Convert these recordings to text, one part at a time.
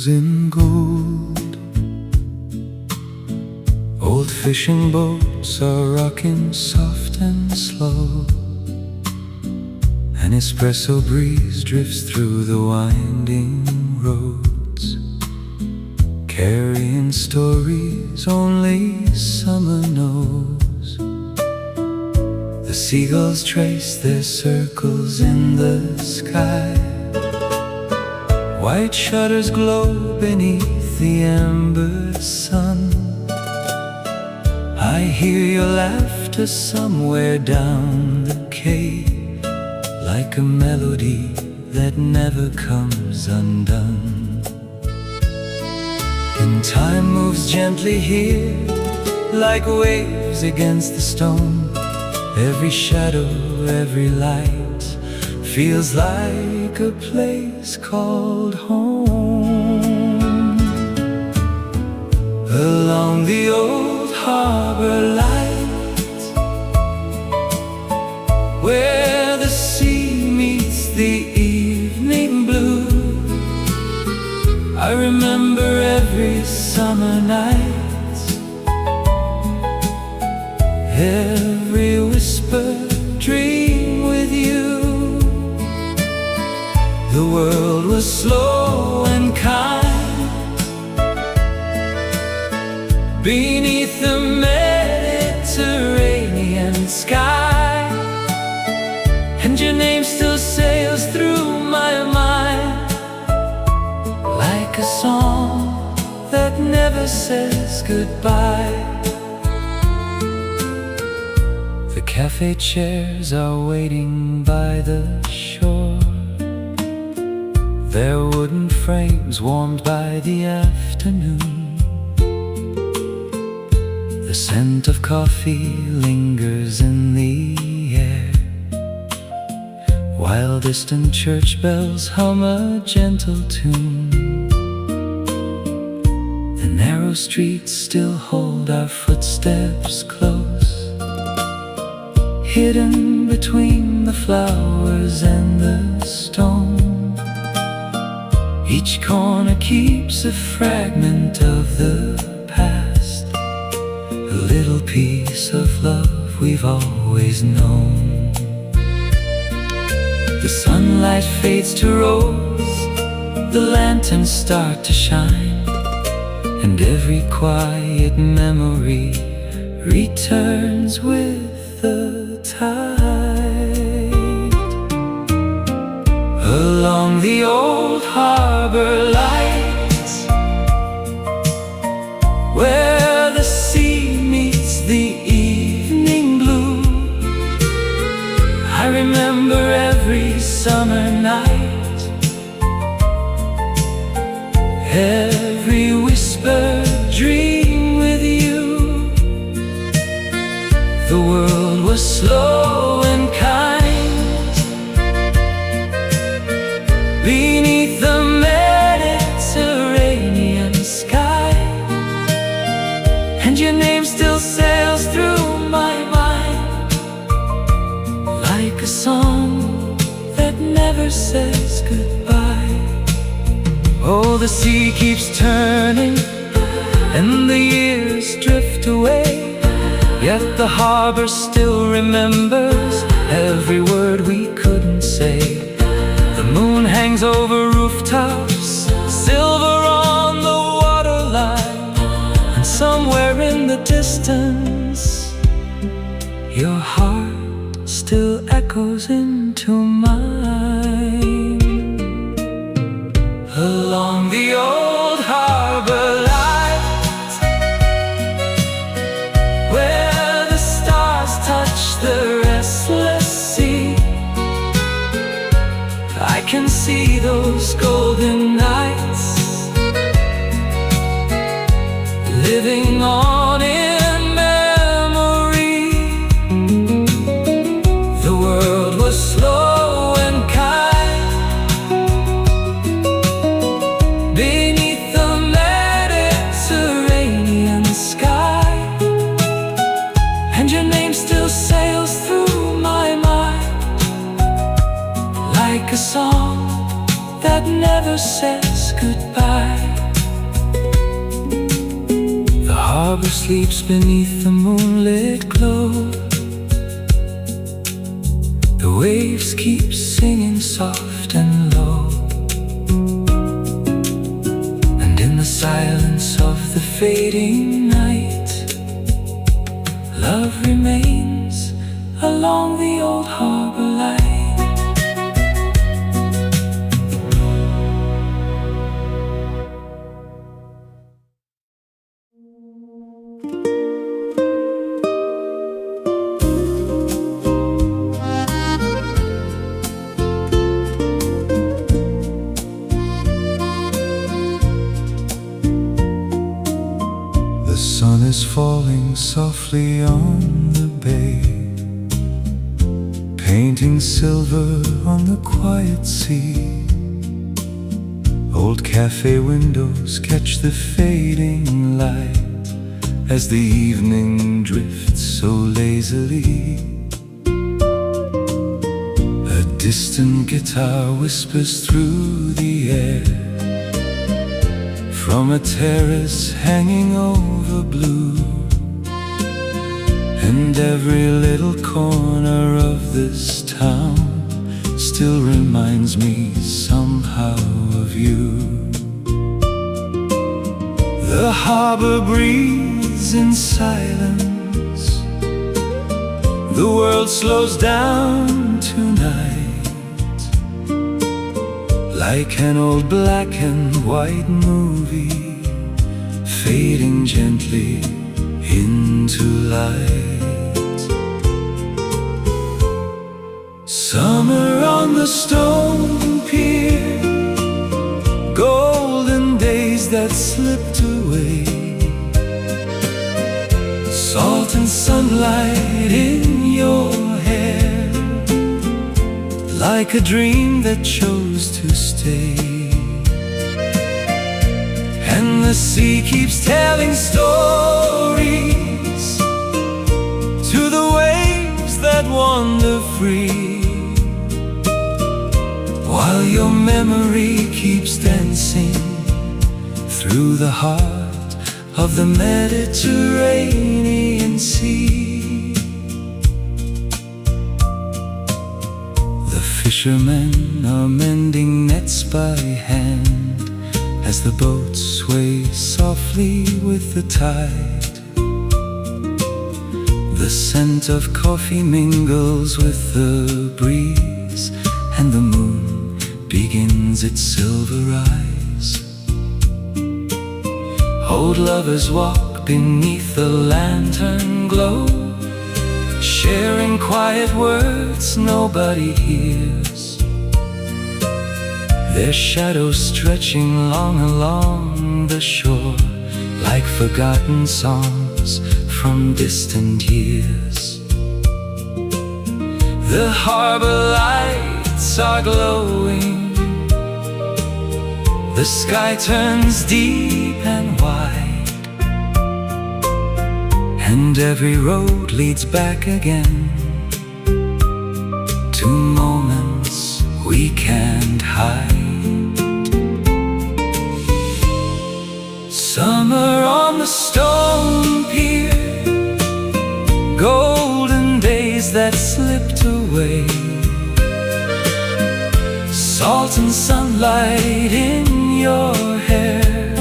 circles in gold. Old fishing boats are rocking soft and slow. An espresso breeze drifts through the winding roads, carrying stories only summer knows. The seagulls trace their circles in the sky. White shutters glow beneath the amber sun. I hear your laughter somewhere down the cave, like a melody that never comes undone. And time moves gently here, like waves against the stone. Every shadow, every light feels like a place called home. Along the old harbor light, where the sea meets the evening blue, I remember every summer night, every whisper dream with you. The world was slow and kind beneath the Mediterranean sky, and your name still sails through my mind, like a song that never says goodbye. The cafe chairs are waiting by the shore, their wooden frames warmed by the afternoon. The scent of coffee lingers in the air, while distant church bells hum a gentle tune. The narrow streets still hold our footsteps close, hidden between the flowers and the stone. Each corner keeps a fragment of the past, a little piece of love we've always known. The sunlight fades to rose, the lanterns start to shine, and every quiet memory returns with the tide. Along the old harbor lights, where the sea meets the evening blue, I remember every summer night, every whisper dream with you. The world was slow and kind beneath the Mediterranean sky, and your name still sails through my mind, like a song that never says goodbye. Oh, the sea keeps turning and the years drift away, yet the harbor still remembers every word we couldn't say. The moon hangs over rooftops, silver on the waterline, and somewhere in the distance, your heart still echoes into mine. Along the old harbor light, where the stars touch the restless sea, I can see those golden nights living on in memory. The world was slow and kind beneath the Mediterranean sky, and your name still sails through my mind, like a song that never says goodbye. harbor sleeps beneath the moonlit glow. The waves keep singing soft and low, and in the silence of the fading night, love remains along the old harbor line. The sun is falling softly on the bay, painting silver on the quiet sea. Old cafe windows catch the fading light as the evening drifts so lazily. A distant guitar whispers through the air from a terrace hanging over blue, and every little corner of this town still reminds me somehow of you. The harbor breathes in silence, the world slows down tonight, like an old black and white movie fading gently into light. Summer on the stone pier, golden days that slipped away, salt and sunlight in your hair, like a dream that chose to stay. And the sea keeps telling stories to the waves that wander free, while your memory keeps dancing through the heart of the Mediterranean Sea. The fishermen are mending nets by hand as the boats sway softly with the tide. The scent of coffee mingles with the breeze, and the moon begins its silver rise. Old lovers walk beneath the lantern glow, sharing quiet words nobody hears, their shadows stretching long along the shore, like forgotten songs from distant years. The harbor lights are glowing, the sky turns deep and wide, and every road leads back again to moments we can't hide. Summer on the stone pier, golden days that slipped away, salt and sunlight in your hair,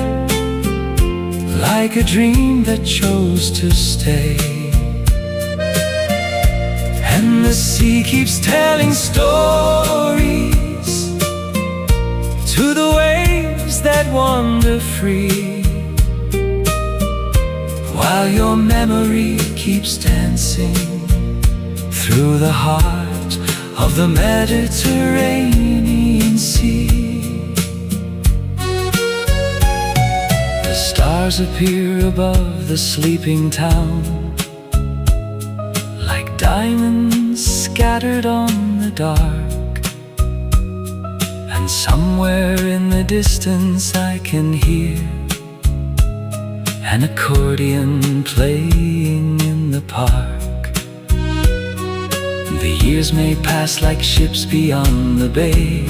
like a dream that chose to stay. And the sea keeps telling stories to the waves that wander free, while your memory keeps dancing through the heart of the Mediterranean Sea. The stars appear above the sleeping town, like diamonds scattered on the dark, and somewhere in the distance I can hear an accordion playing in the park. The years may pass like ships beyond the bay,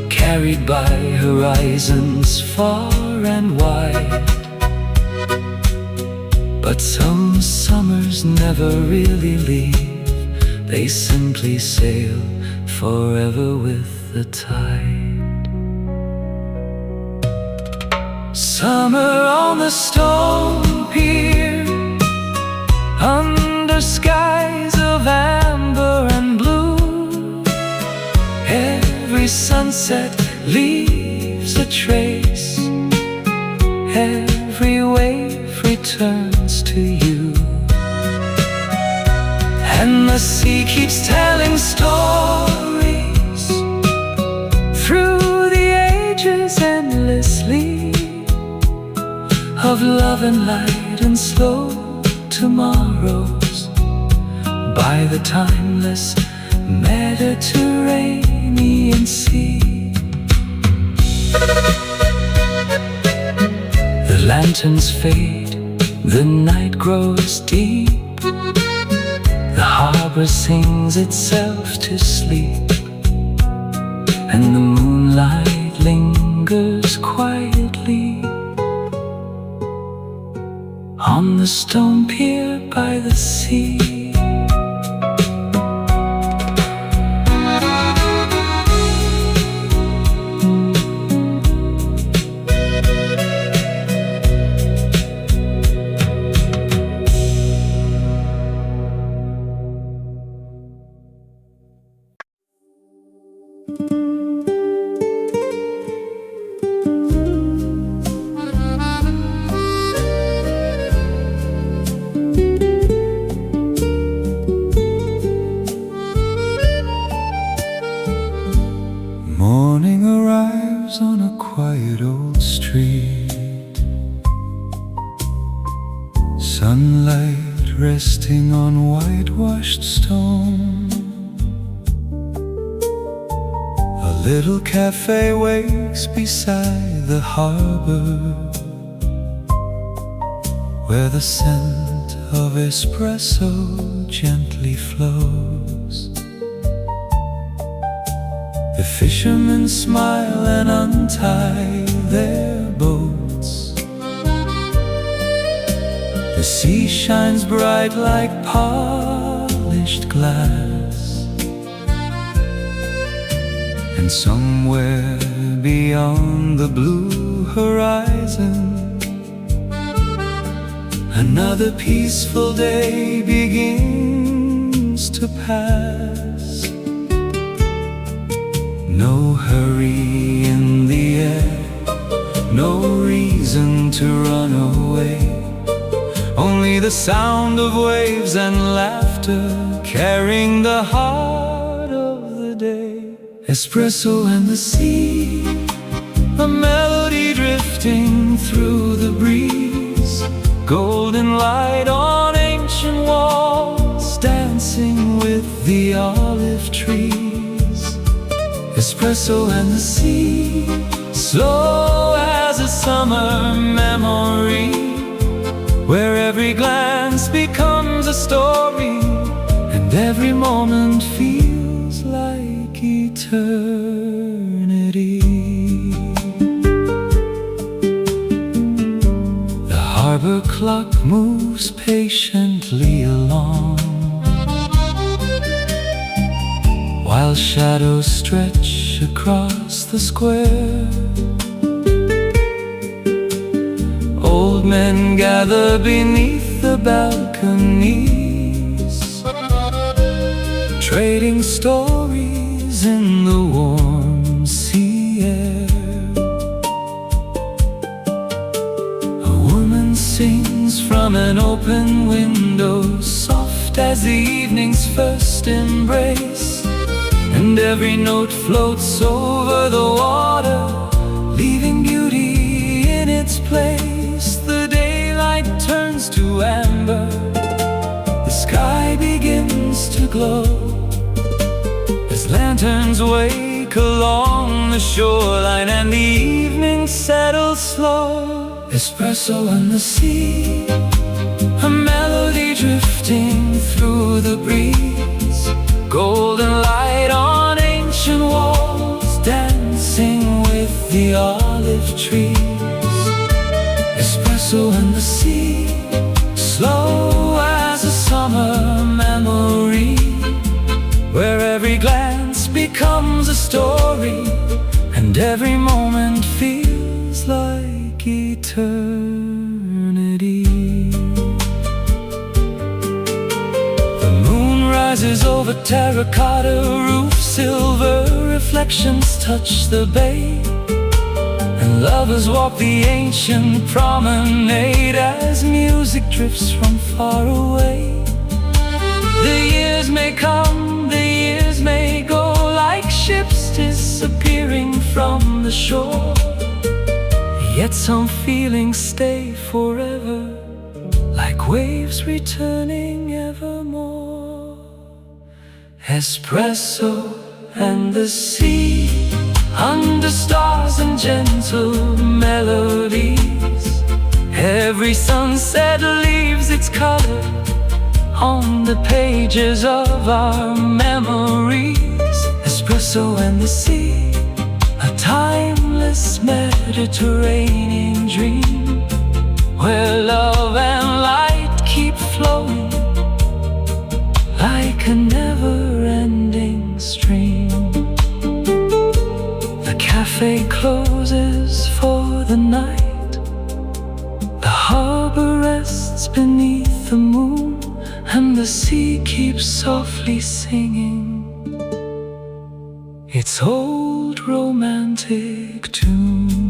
carried by horizons far and wide, But some summers never really leave. They simply sail forever with the tide. Summer on the stone pier, under skies of amber and blue. Every sunset leaves a trace, every wave returns to you. And the sea keeps telling stories through the ages endlessly, of love and light and slow tomorrows by the timeless Mediterranean Sea. The lanterns fade, the night grows deep, the harbor sings itself to sleep, and the moonlight lingers quietly on the stone pier by the sea. Morning arrives on a quiet old street, sunlight resting on whitewashed stone. A little cafe wakes beside the harbor, where the scent of espresso gently flows. The fishermen smile and untie their boats. The sea shines bright like polished glass, and somewhere beyond the blue horizon, another peaceful day begins to pass. No hurry in the air, no reason to run away, only the sound of waves and laughter carrying the heart of the day. Espresso and the sea, a melody drifting through the breeze, golden light on ancient walls, dancing with the olive trees. Espresso and the sea, slow as a summer memory, where every glance becomes a story, and every moment feels like eternity. The harbor clock moves patiently along, while shadows stretch across the square. Old men gather beneath the balconies, trading stories in the warm sea air. A woman sings from an open window, soft as the evening's first embrace, and every note floats over the water, leaving beauty in its place. The daylight turns to amber, the sky begins to glow, as lanterns wake along the shoreline and the evening settles slow. Espresso on the sea, a melody drifting through the breeze, golden light on ancient walls, dancing with the olive trees. Espresso on the sea, slow as a summer memory, where every glance becomes a story, and every moment feels like eternity. The moon rises over terracotta roofs, silver reflections touch the bay, and lovers walk the ancient promenade as music drifts from far away. The years may come, the years may go, like ships disappearing from the shore, yet some feelings stay forever, like waves returning evermore. Espresso and the sea, under stars and gentle melodies, every sunset leaves its color on the pages of our memories. Espresso and the sea, a timeless Mediterranean dream, where love and light keep flowing like a never-ending stream. The cafe closes for the night, the harbor rests beneath the moon, and the sea keeps softly singing its old romantic tune.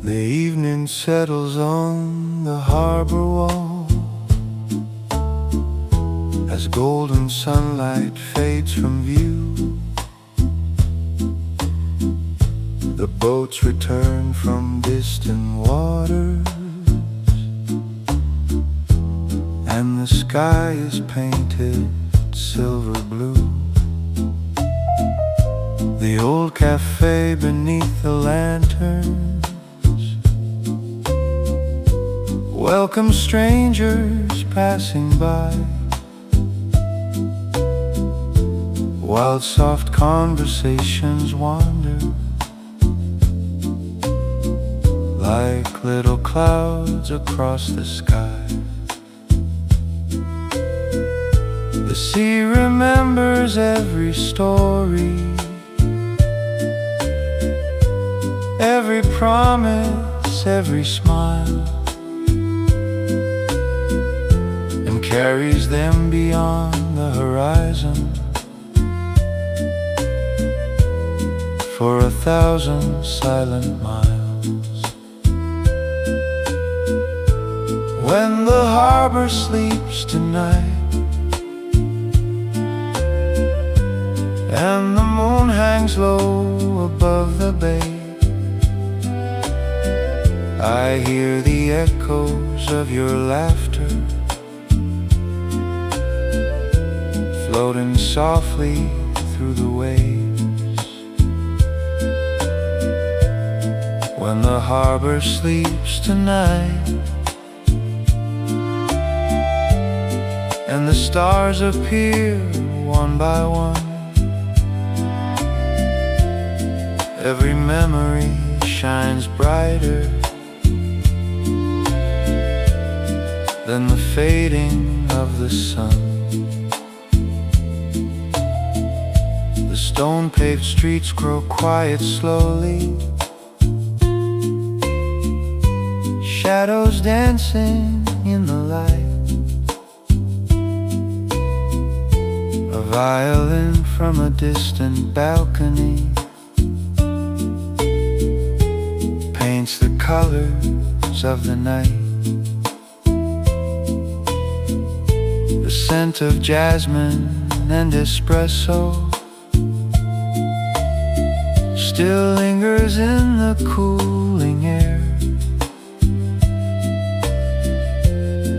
The evening settles on the harbor wall as golden sunlight fades from view. The boats return from distant waters, and the sky is painted silver blue. The old cafe beneath the lanterns welcome strangers passing by, while soft conversations wander like little clouds across the sky. The sea remembers every story, every promise, every smile, and carries them beyond the horizon for 1,000 silent miles. When the harbor sleeps tonight and the moon hangs low above the bay, I hear the echoes of your laughter floating softly through the waves. When the harbor sleeps tonight and the stars appear one by one, every memory shines brighter than the fading of the sun. The stone-paved streets grow quiet slowly, shadows dancing in the light. A violin from a distant balcony paints the colors of the night. The scent of jasmine and espresso still lingers in the cooling air,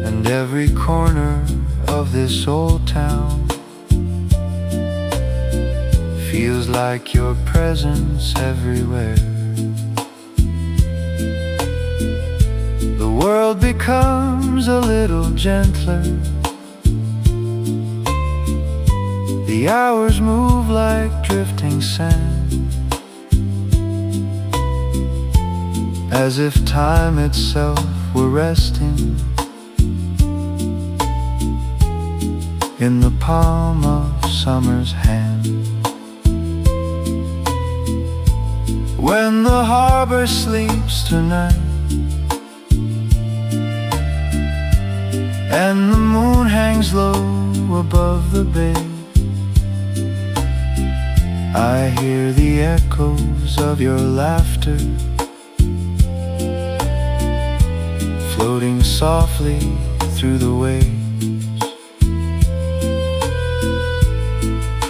and every corner of this old town. Feels like your presence everywhere. The world becomes a little gentler. The hours move like drifting sand, as if time itself were resting in the palm of summer's hand. When the harbor sleeps tonight and the moon hangs low above the bay, I hear the echoes of your laughter floating softly through the waves.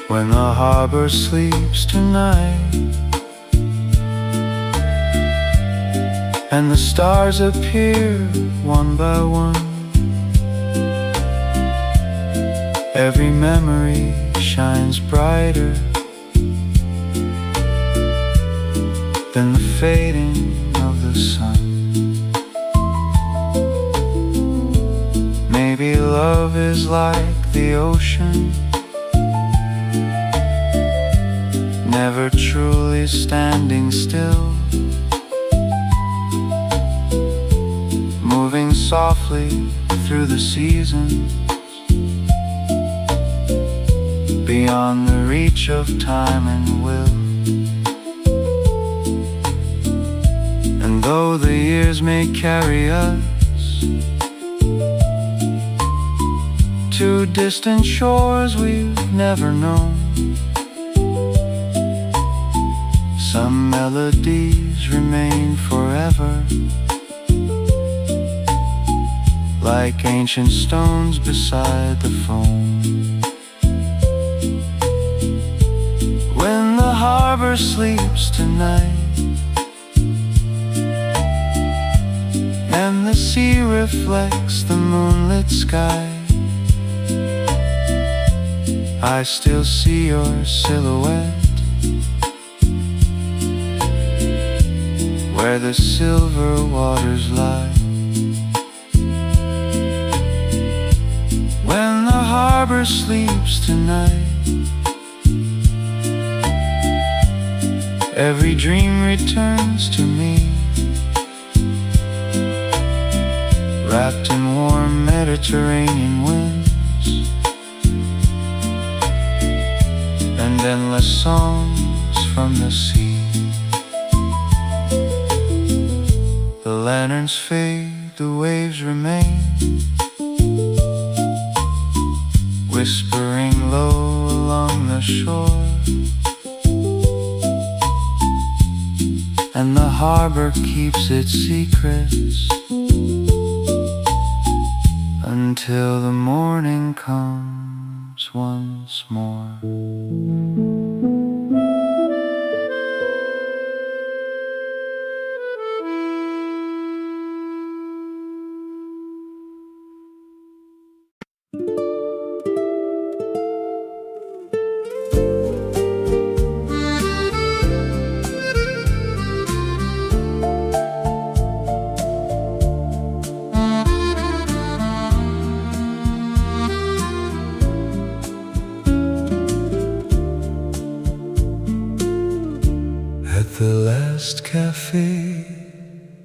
When the harbor sleeps tonight and the stars appear one by one, every memory shines brighter than the fading of the sun. Maybe love is like the ocean, never truly standing still, moving softly through the seasons, beyond the reach of time and will. And though the years may carry us to distant shores we've never known, some melodies remain forever, like ancient stones beside the foam. When the harbor sleeps tonight and the sea reflects the moonlit sky, I still see your silhouette where the silver waters lie. When the harbor sleeps tonight, every dream returns to me, wrapped in warm Mediterranean winds and endless songs from the sea. The lanterns fade, the waves remain, whispering low along the shore, and the harbor keeps its secrets until the morning comes once more. At the last cafe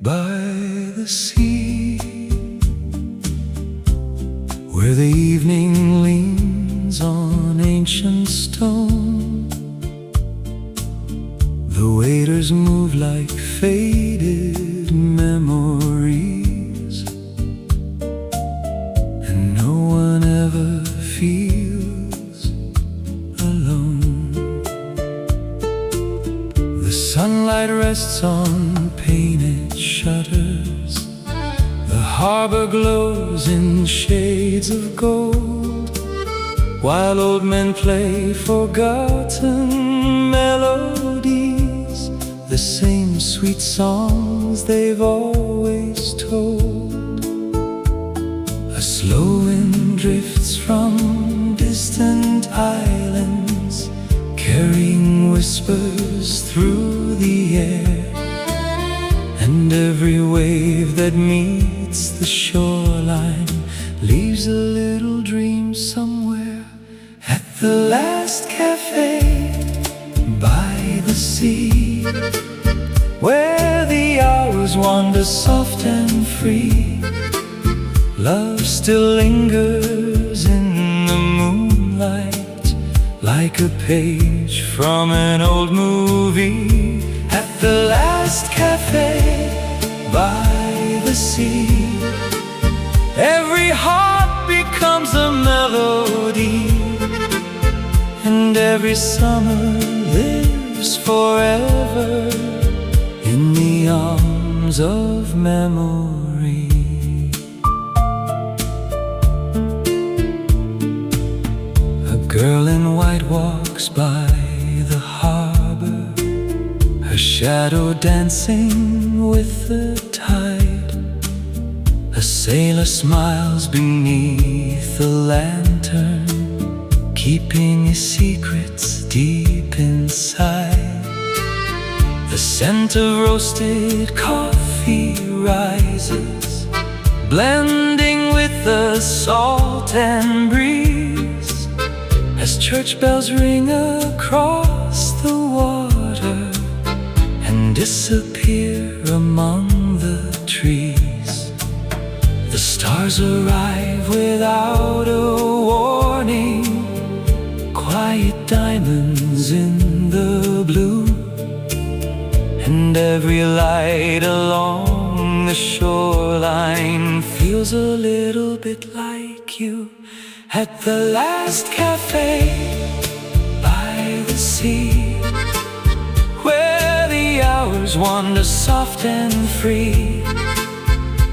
by the sea, where the evening leans on ancient stone, the waiters move like faded memories, and no one ever feels alone. The sunlight rests on painted shutters, the harbor glows in shades of gold, while old men play forgotten melodies, the same sweet songs they've always told. A slow wind drifts from whispers through the air, and every wave that meets the shoreline leaves a little dream somewhere. At the last cafe by the sea, where the hours wander soft and free, love still lingers in the moonlight, like a page from an old movie. At the last cafe by the sea, every heart becomes a melody, and every summer lives forever in the arms of memory. A girl in white walks by the harbor, her shadow dancing with the tide. A sailor smiles beneath a lantern, keeping his secrets deep inside. The scent of roasted coffee rises, blending with the salt and breeze, as church bells ring across the water and disappear among the trees. The stars arrive without a warning, quiet diamonds in the blue, and every light along the shoreline feels a little bit like you. At the last cafe by the sea, where the hours wander soft and free,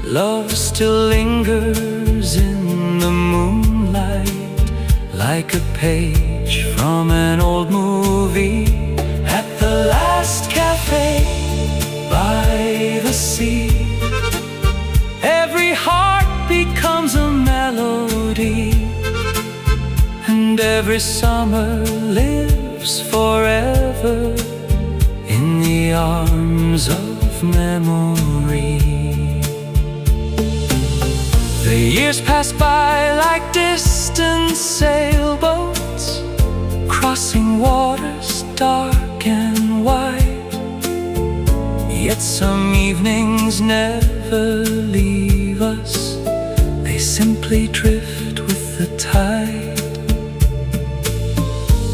love still lingers in the moonlight, like a page from an old movie. At the last cafe by the sea, every heart becomes a melody, and every summer lives forever in the arms of memory. The years pass by like distant sailboats, crossing waters dark and wide. Yet some evenings never leave us, they simply drift with the tide.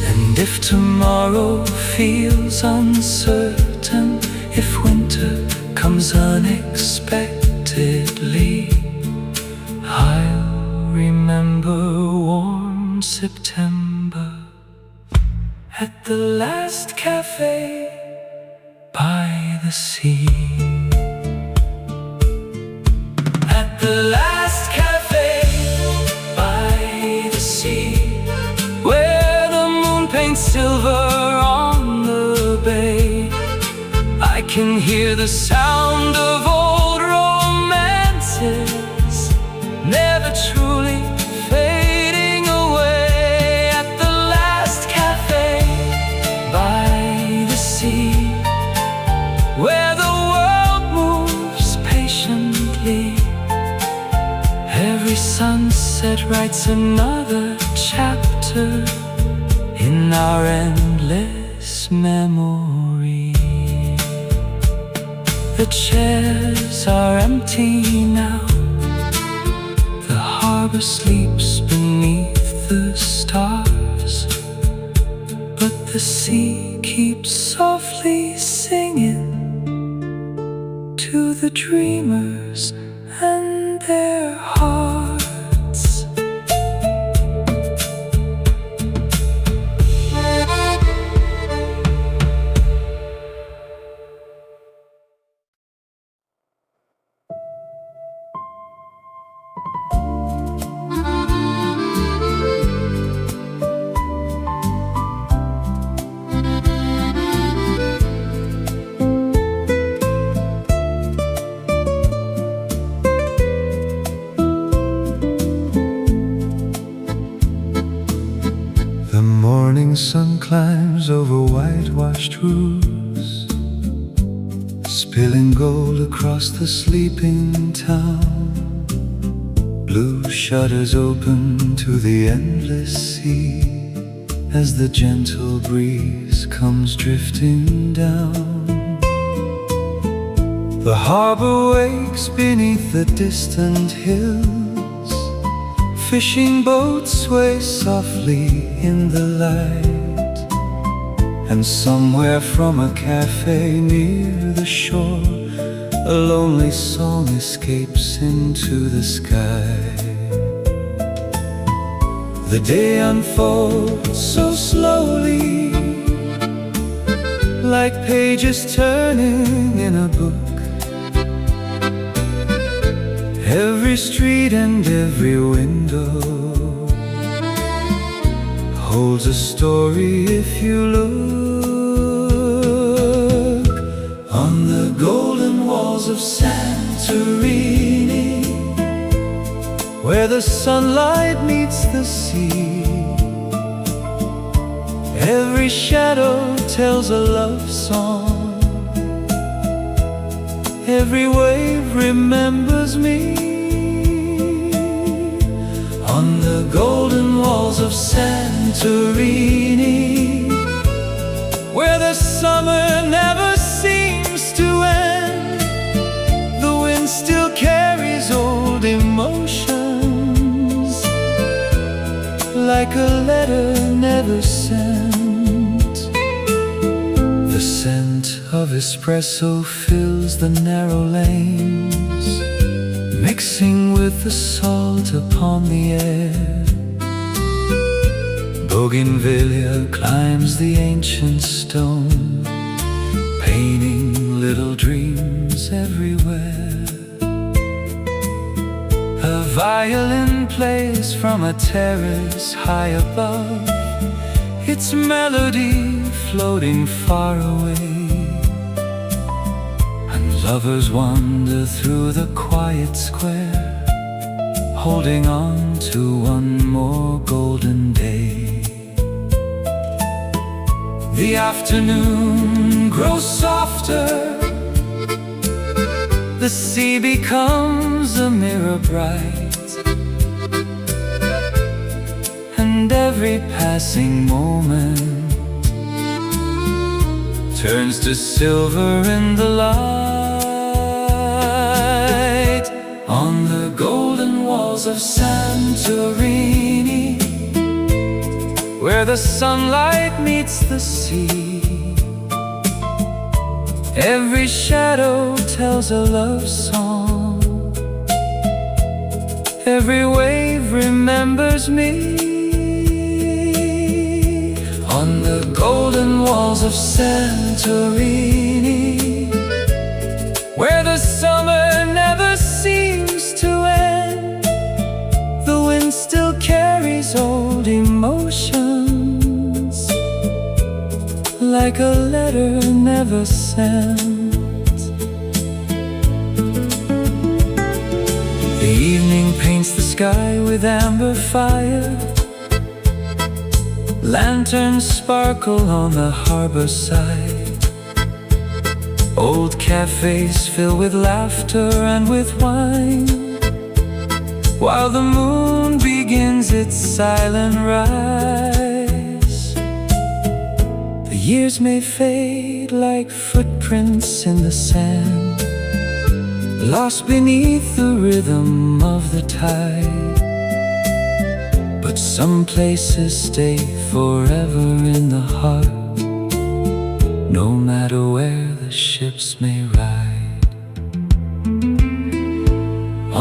And if tomorrow feels uncertain, if winter comes unexpectedly, I'll remember warm September at the last cafe by the sea. At the last cafe by the sea, where the moon paints silver on the bay, I can hear the sound of old romances, never truly fading away. At the last cafe by the sea, where the world moves patiently, every sunset writes another chapter in our endless memory. The chairs are empty now, the harbor sleeps beneath the stars, but the sea keeps softly singing to the dreamers and their hearts. morning sun climbs over whitewashed roofs, spilling gold across the sleeping town. Blue shutters open to the endless sea as the gentle breeze comes drifting down. The harbor wakes beneath the distant hills, fishing boats sway softly in the light, and somewhere from a cafe near the shore, a lonely song escapes into the sky. The day unfolds so slowly, like pages turning in a book. Every street and every window holds a story if you look. On the golden walls of Santorini, where the sunlight meets the sea, every shadow tells a love song. Every wave remembers me. On the golden walls of Santorini, where the summer never seems to end, the wind still carries old emotions, like a letter never sent. The scent of espresso fills the narrow lanes, mixing with the salt upon the air. Bougainvillea climbs the ancient stone, painting little dreams everywhere. A violin plays from a terrace high above, its melody floating far away. Lovers wander through the quiet square, holding on to one more golden day. The afternoon grows softer, the sea becomes a mirror bright, and every passing moment turns to silver in the light. On the golden walls of Santorini, where the sunlight meets the sea, every shadow tells a love song. Every wave remembers me. On the golden walls of Santorini, where the summer never seems to end, the wind still carries old emotions, like a letter never sent. The evening paints the sky with amber fire, lanterns sparkle on the harbor side. Old cafes fill with laughter and with wine, while the moon begins its silent rise. The years may fade like footprints in the sand, lost beneath the rhythm of the tide. But some places stay forever in the heart, no matter where the ships may ride.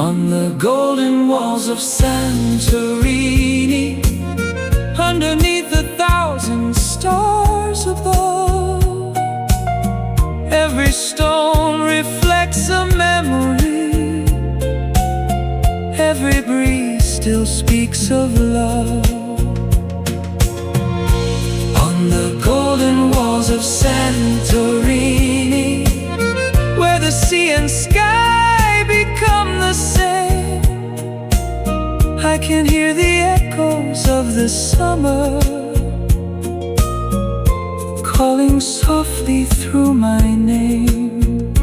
On the golden walls of Santorini, underneath 1,000 stars above, every stone reflects a memory, every breeze still speaks of love. On the golden walls of Santorini, where the sea and sky become the same, I can hear the echoes of the summer calling softly through my name.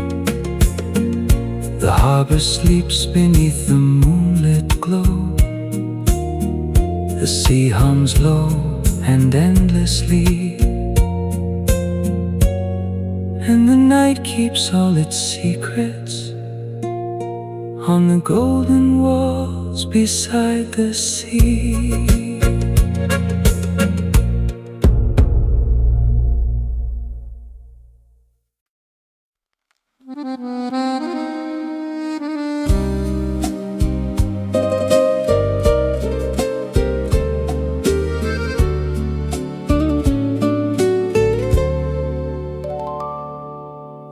The harbor sleeps beneath the moonlit glow. The sea hums low and endlessly, and the night keeps all its secrets on the golden walls beside the sea.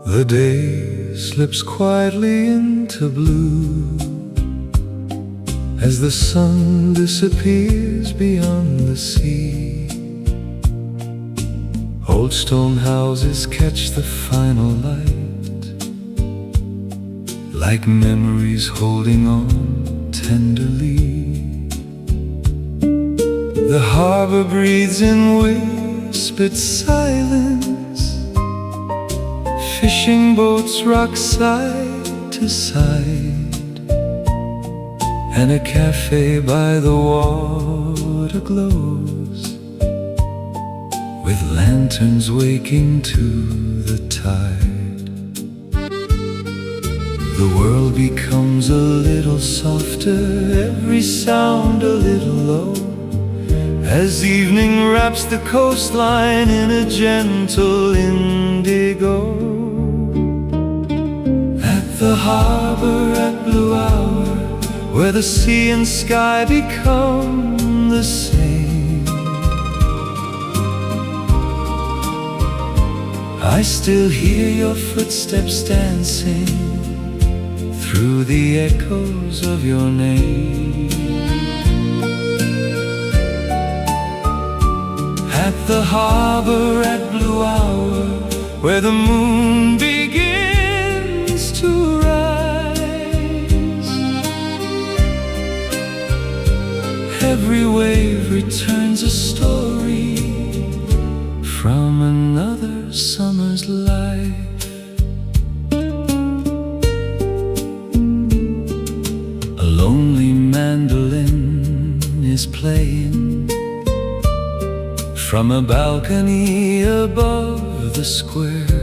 The day slips quietly into blue as the sun disappears beyond the sea. Old stone houses catch the final light, like memories holding on tenderly. The harbor breathes in whispered silence. Fishing boats rock side to side, and a cafe by the water glows with lanterns waking to the tide. The world becomes a little softer, every sound a little low, as evening wraps the coastline in a gentle indigo. The harbor at blue hour, where the sea and sky become the same, I still hear your footsteps dancing through the echoes of your name. At the harbor at blue hour, where the moon begins to rise, every wave returns a story from another summer's life. A lonely mandolin is playing from a balcony above the square.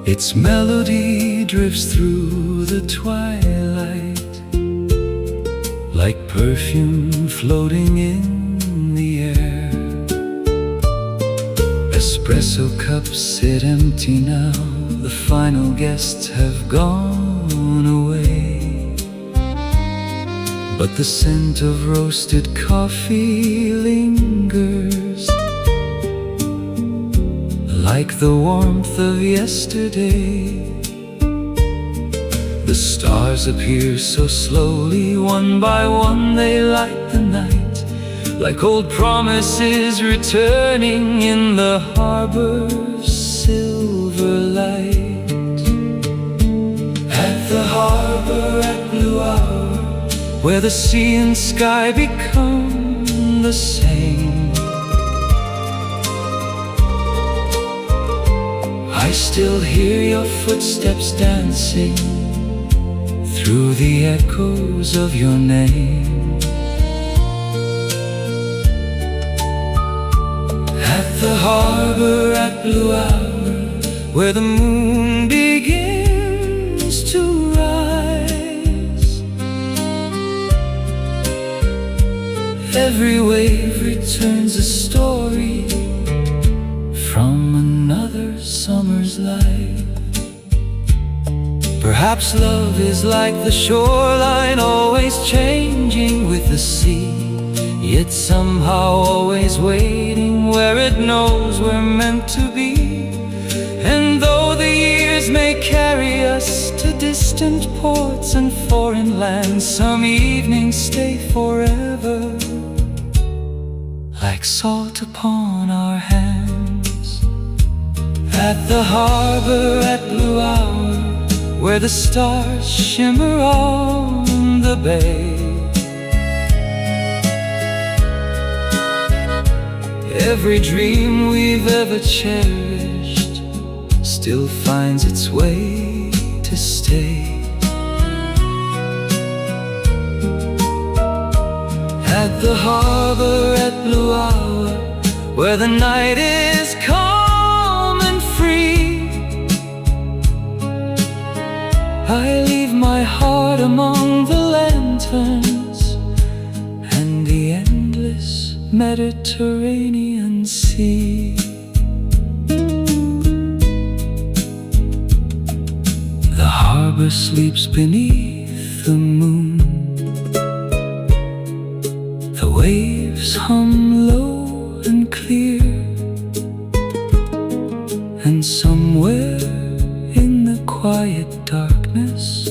Its melody drifts through the twilight, like perfume floating in the air. Espresso cups sit empty now, the final guests have gone away, but the scent of roasted coffee lingers, like the warmth of yesterday. The stars appear so slowly, one by one they light the night, like old promises returning in the harbor's silver light. At the harbor at blue hour, where the sea and sky become the same, I still hear your footsteps dancing through the echoes of your name. At the harbor at blue hour, where the moon begins to rise, every wave returns a story from another summer's life. Perhaps love is like the shoreline, always changing with the sea, yet somehow always waiting where it knows we're meant to be. And though the years may carry us to distant ports and foreign lands, some evenings stay forever, like salt upon our hands. At the harbor at blue hour, where the stars shimmer on the bay, Every dream we've ever cherished still finds its way to stay. At the harbor at blue hour, where the night is calm and free, I leave my heart among the lanterns and the endless Mediterranean Sea. The harbor sleeps beneath the moon. The waves hum low and clear, and somewhere in the quiet darkness,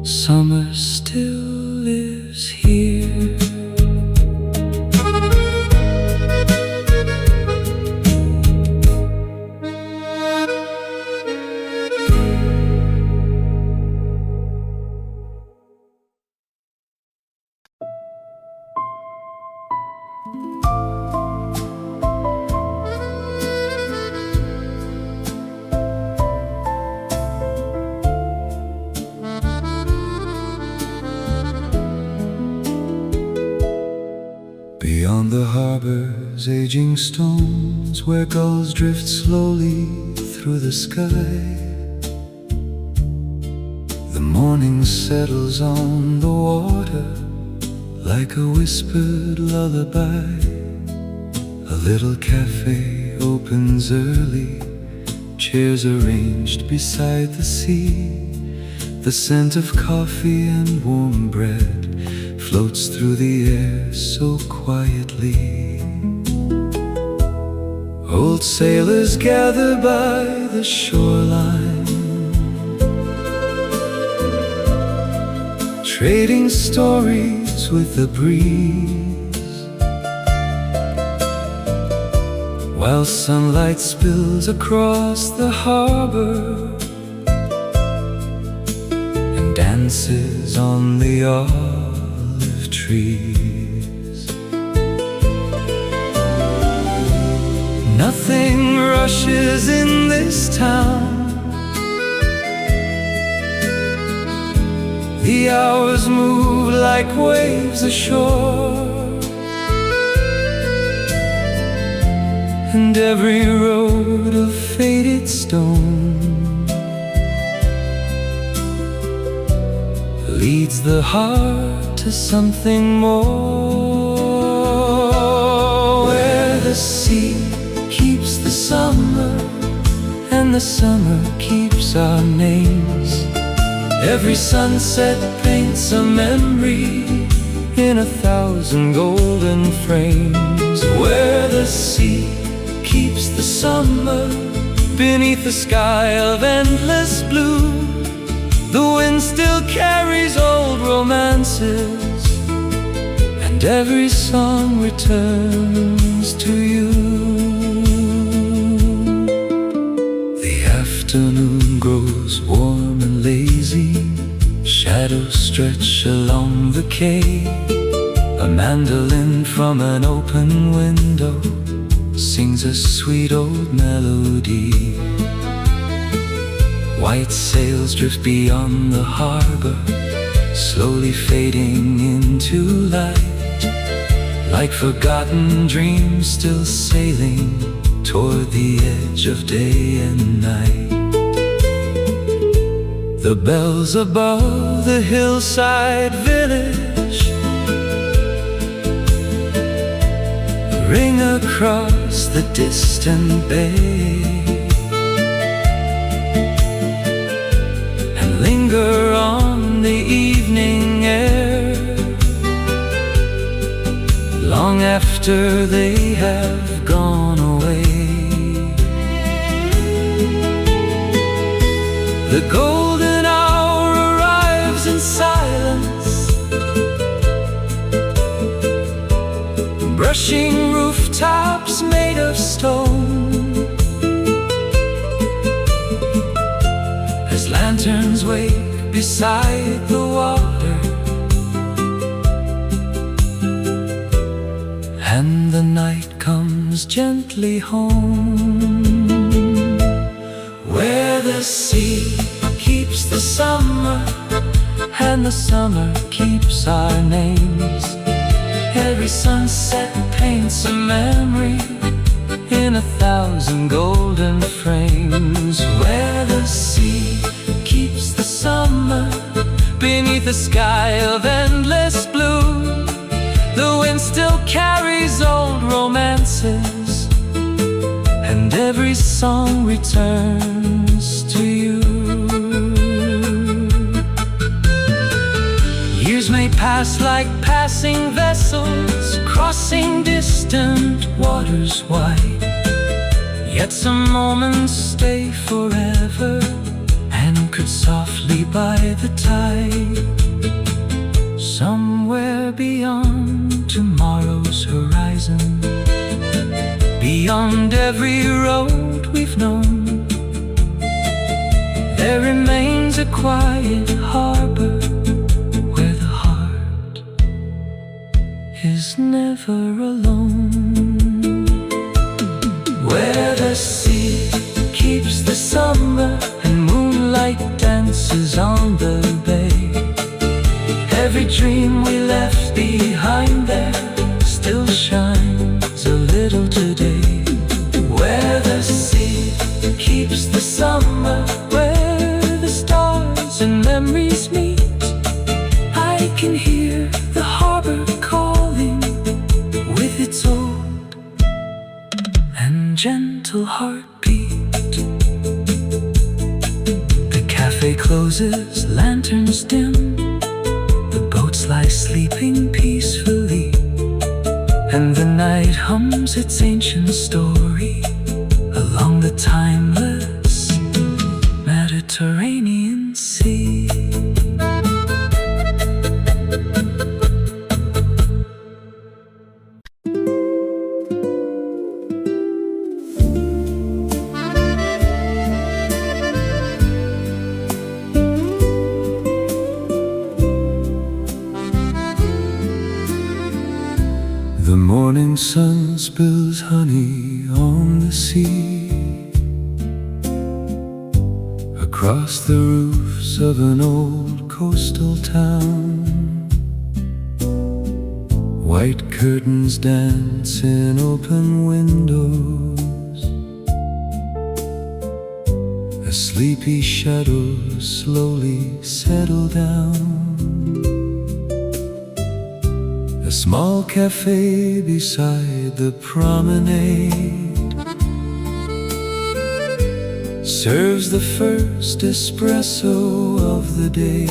summer still lives here. Beyond the harbor's aging stones, where gulls drift slowly through the sky, the morning settles on the water like a whispered lullaby. A little cafe opens early, chairs arranged beside the sea. The scent of coffee and warm bread floats through the air so quietly. Old sailors gather by the shoreline, trading stories with the breeze, while sunlight spills across the harbor and dances on the olive trees. Nothing rushes in this town. The hours move like waves ashore, and every road of faded stone leads the heart to something more, where the sea keeps the summer and the summer keeps our names. Every sunset paints a memory in 1,000 golden frames, where the sea keeps the summer beneath the sky of endless blue. The wind still carries old romances, and every song returns to you. The afternoon grows warm and lazy, shadows stretch along the quay. A mandolin from an open window sings a sweet old melody. White sails drift beyond the harbor, slowly fading into light, like forgotten dreams still sailing toward the edge of day and night. The bells above the hillside village ring across the distant bay, and linger on the evening air long after they have gone away. The golden hour arrives in silence, brushing rooftops made of stone, as lanterns wake beside the water. comes gently home, where the sea keeps the summer and the summer keeps our names. Every sunset paints a memory in 1,000 golden frames, where the sea keeps the summer beneath a sky of endless blue. The wind still carries old romances, and every song returns to you. Years may pass like passing vessels, crossing distant waters wide, yet some moments stay forever, anchored softly by the tide. Somewhere beyond tomorrow's horizon, beyond every road we've known, there remains a quiet harbor where the heart is never alone, where the sea keeps the summer and moonlight dances on the bay. Every dream we left behind there still shines a little today, where the sea keeps the summer, where the stars and memories meet. I can hear the harbor calling with its old and gentle heartbeat. The cafe closes, lanterns dim, lie sleeping peacefully, and the night hums its ancient story along the timeless Mediterranean Sea. The morning sun spills honey on the sea, across the roofs of an old coastal town. White curtains dance in open windows, as sleepy shadows slowly settle down. A small cafe beside the promenade serves the first espresso of the day,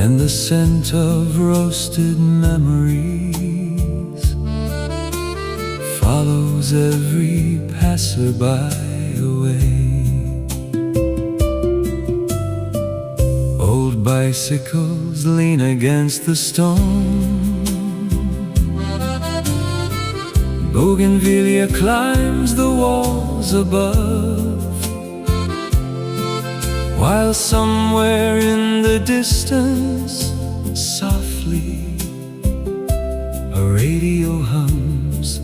and the scent of roasted memories follows every passerby away. Old bicycles lean against the stone, bougainvillea climbs the walls above, while somewhere in the distance, softly, a radio hums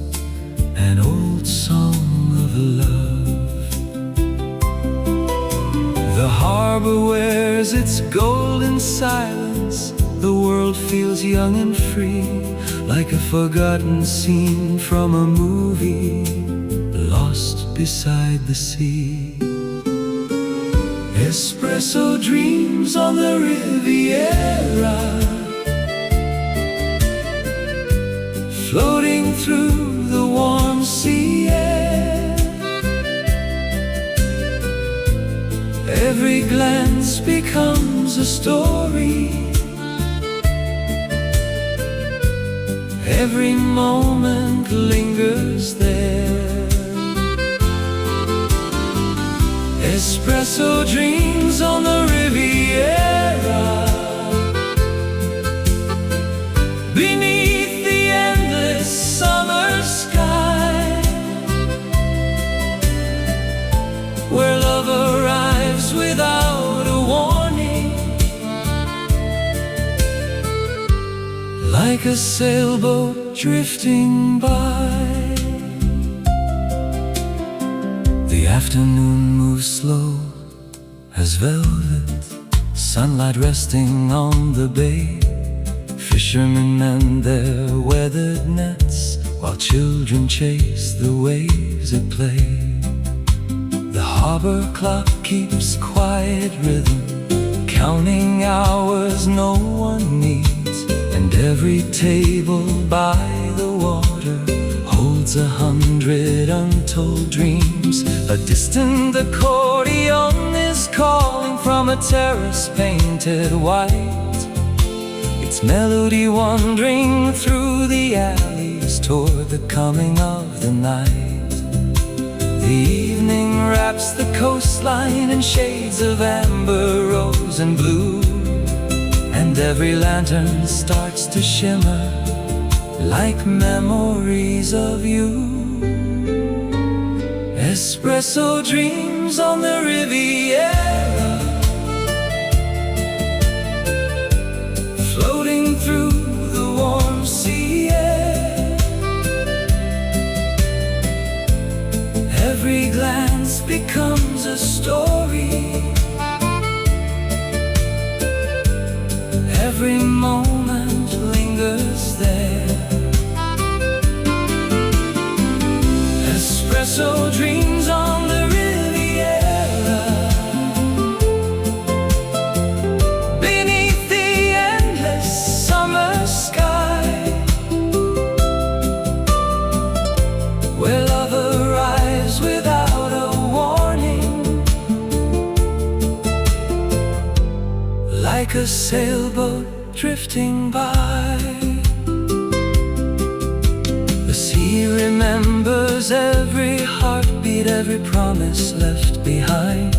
an old song of love. The harbor wears its golden silence, the world feels young and free, like a forgotten scene from a movie, lost beside the sea. Espresso dreams on the Riviera, floating through the warm sea air. Every glance becomes a story, every moment lingers there. Espresso dreams on the Riviera, beneath the endless summer sky, where love arrives without a warning, like a sailboat drifting by. The afternoon moves slow as velvet, sunlight resting on the bay. Fishermen mend their weathered nets while children chase the waves at play. The harbor clock keeps quiet rhythm, counting hours no one needs. And every table by the water holds 100 untold dreams. A distant accordion is calling from a terrace painted white, its melody wandering through the alleys toward the coming of the night. The evening wraps the coastline in shades of amber, rose and blue, and every lantern starts to shimmer like memories of you. Espresso dreams on the Riviera, floating through the warm sea air. Every glance becomes a story, every moment lingers there. Espresso dreams on the Riviera, beneath the endless summer sky, where love arrives without a warning, like a sailboat drifting by. The sea remembers every heartbeat, every promise left behind.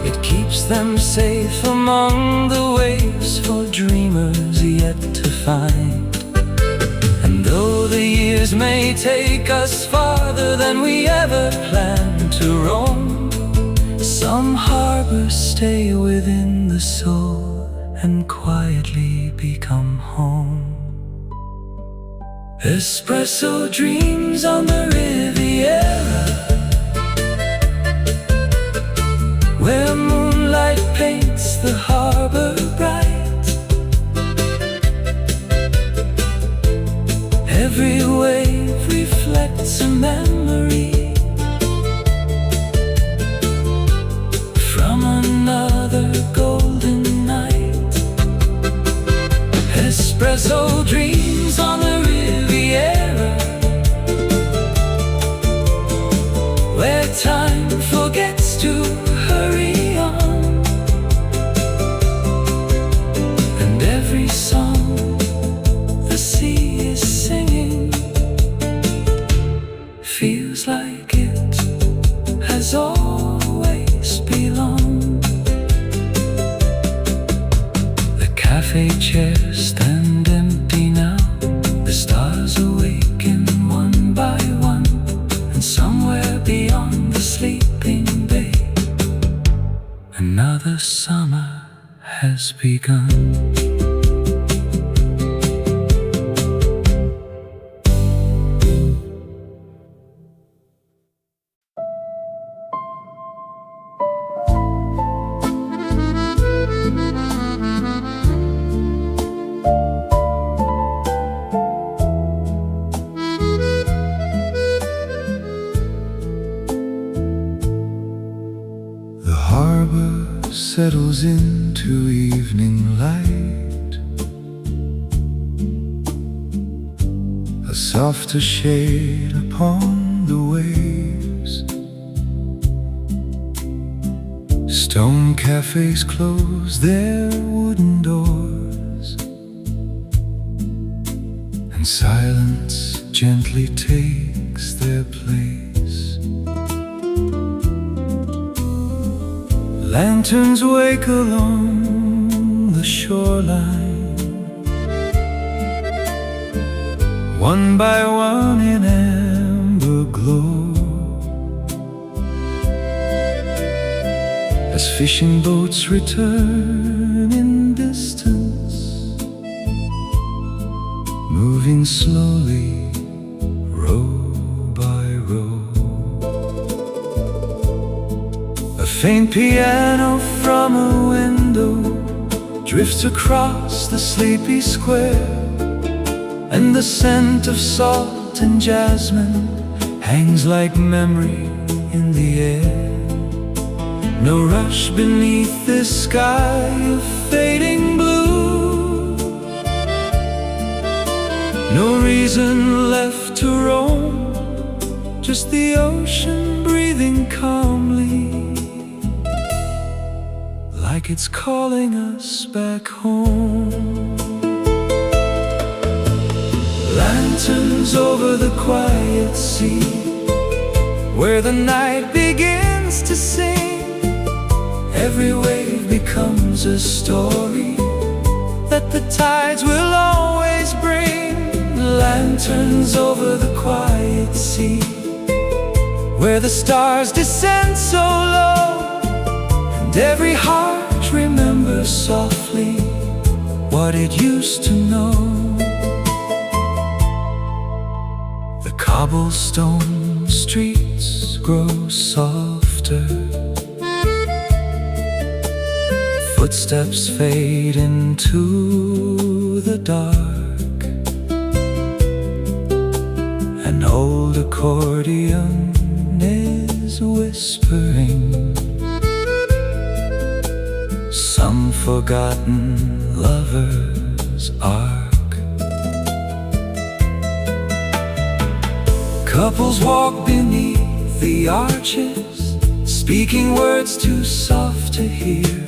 It keeps them safe among the waves for dreamers yet to find. And though the years may take us farther than we ever planned to roam, some harbors stay within the soul and quietly become home. Espresso dreams on the Riviera, where moonlight paints the harbor bright. Every wave reflects a memory from another golden night. Espresso dreams on the Riviera, where time forgets to hurry on, and every song the sea is singing feels like it has always belonged. The cafe chairs stand empty now, the stars awaken one by one, and somewhere beyond the sleeping bay, another summer has begun. Settles into evening light, a softer shade upon the waves. Stone cafes close their wooden doors, and silence gently takes their place. Lanterns wake along the shoreline, one by one in amber glow, as fishing boats return in distance, moving moving slowly, row by row. A faint piano from a window drifts across the sleepy square, and the scent of salt and jasmine hangs like memory in the air. No rush beneath this sky of fading blue, no reason left to roam, just the ocean breathing calmly, like it's calling us back home. Lanterns over the quiet sea, where the night begins to sing. Every wave becomes a story that the tides will always bring. Lanterns over the quiet sea, where the stars descend so low, and every heart remembers softly what it used to know. The cobblestone streets grow softer, footsteps fade into the dark. An old accordion is whispering some forgotten lover's arc. Couples walk beneath the arches, speaking words too soft to hear,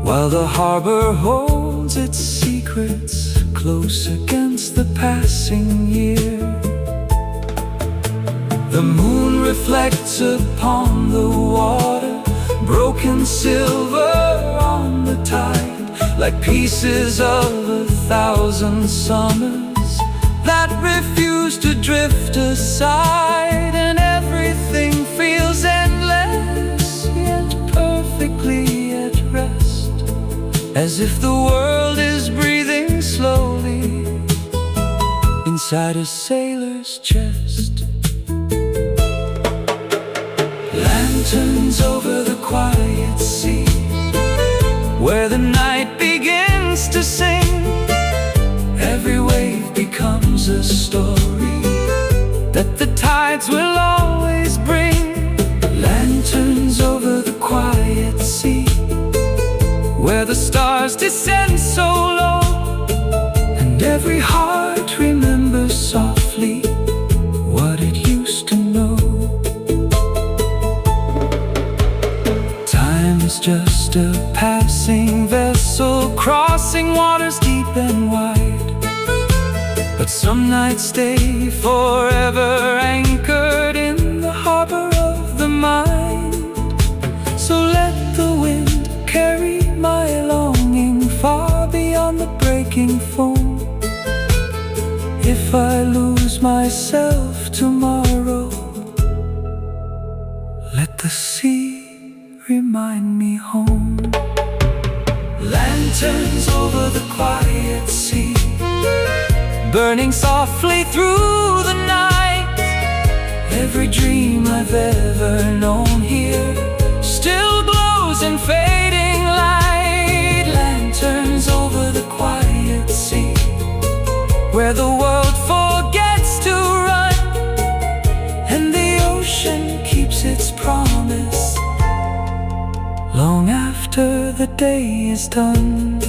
while the harbor holds its secrets close against the passing year. The moon reflects upon the water, broken silver on the tide, like pieces of 1,000 summers that refuse to drift aside. And everything feels endless, yet perfectly at rest, as if the world is breathing slowly inside a sailor's chest. Lanterns over the quiet sea, where the night begins to sing. Every wave becomes a story that the tides will always bring. Lanterns over the quiet sea, where the stars descend so low, and every heart remembers softly what it used to know. Time is just a passing vessel, crossing waters deep and wide, but some nights stay forever anchored in the harbor of the mind. So let the wind carry my longing far beyond the breaking foam. If I lose myself tomorrow, let the sea remind me home. Lanterns over the quiet sea, burning softly through the night. Every dream I've ever known here still glows in fading light. Lanterns over the quiet sea, where the world forgets to run, and the ocean keeps its promise long after the day is done.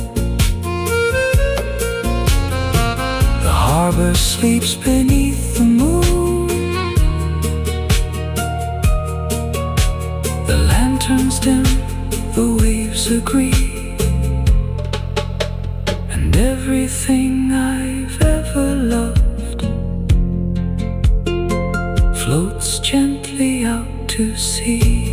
The harbor sleeps beneath the moon, the lanterns dim, the waves agree, and everything I've ever loved floats gently out to sea.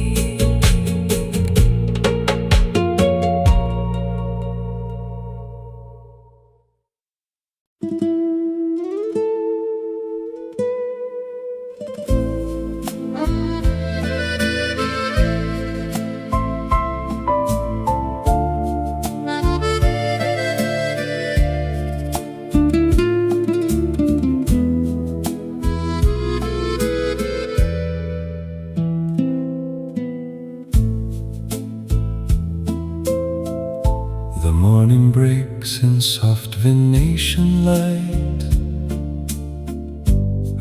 The morning breaks in soft Venetian light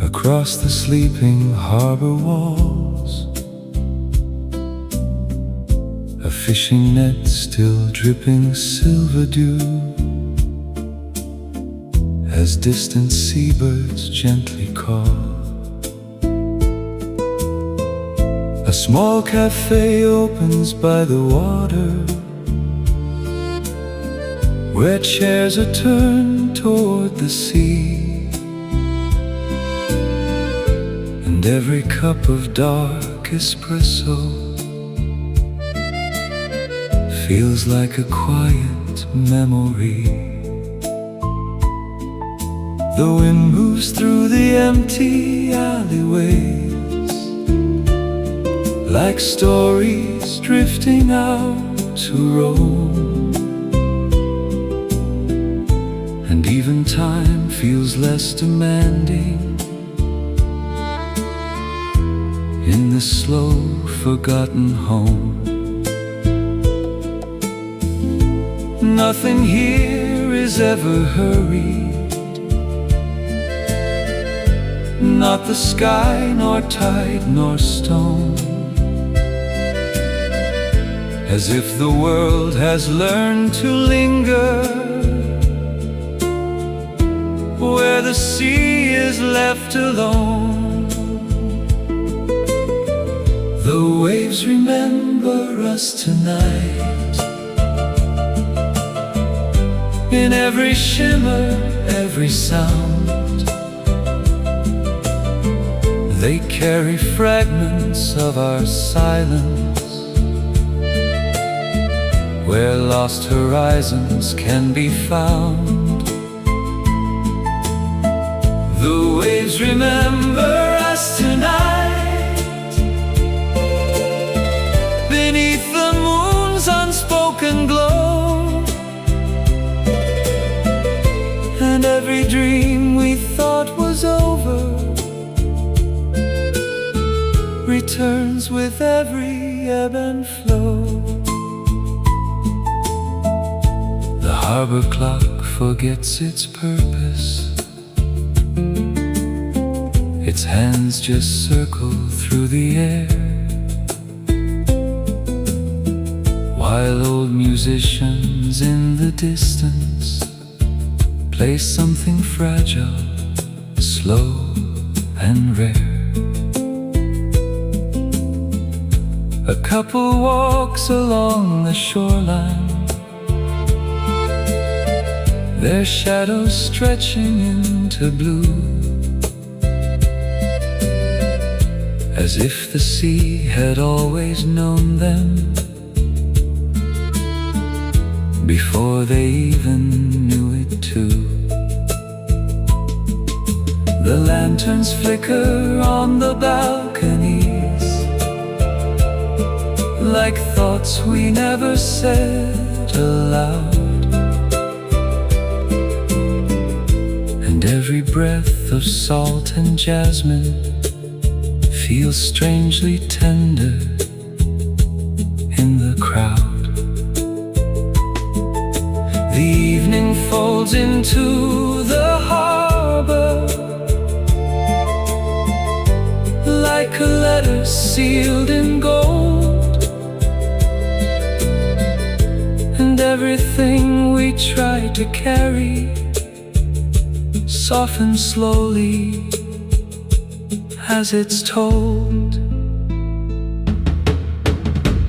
across the sleeping harbor walls. A fishing net still dripping silver dew as distant seabirds gently call. A small cafe opens by the water, where chairs are turned toward the sea, and every cup of dark espresso feels like a quiet memory. The wind moves through the empty alleyways, like stories drifting out to roam. And even time feels less demanding in the slow, forgotten home. Nothing here is ever hurried, not the sky, nor tide, nor stone. As if the world has learned to linger where the sea is left alone. The waves remember us tonight, in every shimmer, every sound. They carry fragments of our silence, where lost horizons can be found. The waves remember us tonight, beneath the moon's unspoken glow. And every dream we thought was over returns with every ebb and flow. The harbor clock forgets its purpose, its hands just circle through the air, while old musicians in the distance play something fragile, slow and rare. A couple walks along the shoreline, their shadows stretching into blue, as if the sea had always known them before they even knew it too. The lanterns flicker on the balconies, like thoughts we never said aloud. And every breath of salt and jasmine feels strangely tender in the crowd. The evening folds into the harbor like a letter sealed in gold, and everything we tried to carry softens slowly as it's told.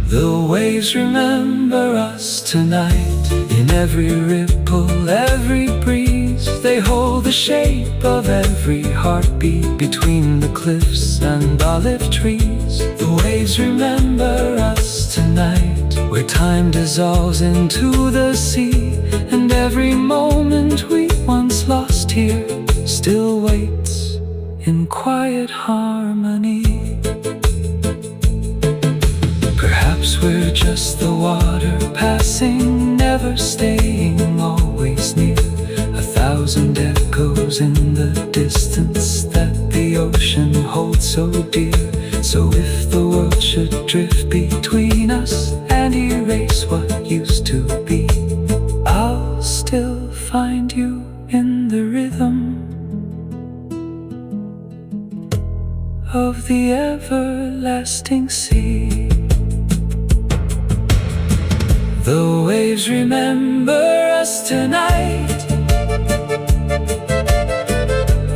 The waves remember us tonight, in every ripple, every breeze. They hold the shape of every heartbeat between the cliffs and olive trees. The waves remember us tonight, where time dissolves into the sea, and every moment we once lost here still waits in quiet harmony. Perhaps we're just the water passing, never staying, always near. 1,000 echoes in the distance that the ocean holds so dear. So if the world should drift between us and erase what used to be, everlasting sea. The waves remember us tonight,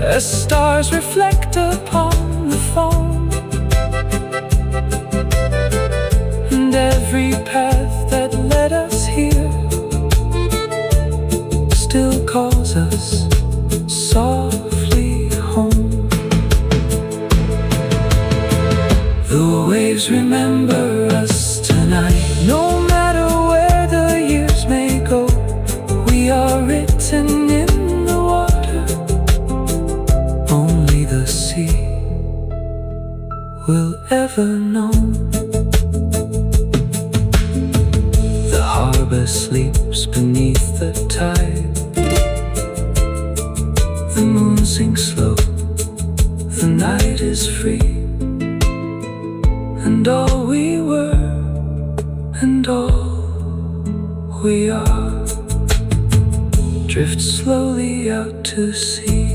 as stars reflect upon the foam, and every path that led us here still calls us softly home. The waves remember us tonight. No matter where the years may go, we are written in the water. Only the sea will ever know. The harbor sleeps beneath the tide. The moon sinks slow, the night is free, and all we were and all we are drift slowly out to sea.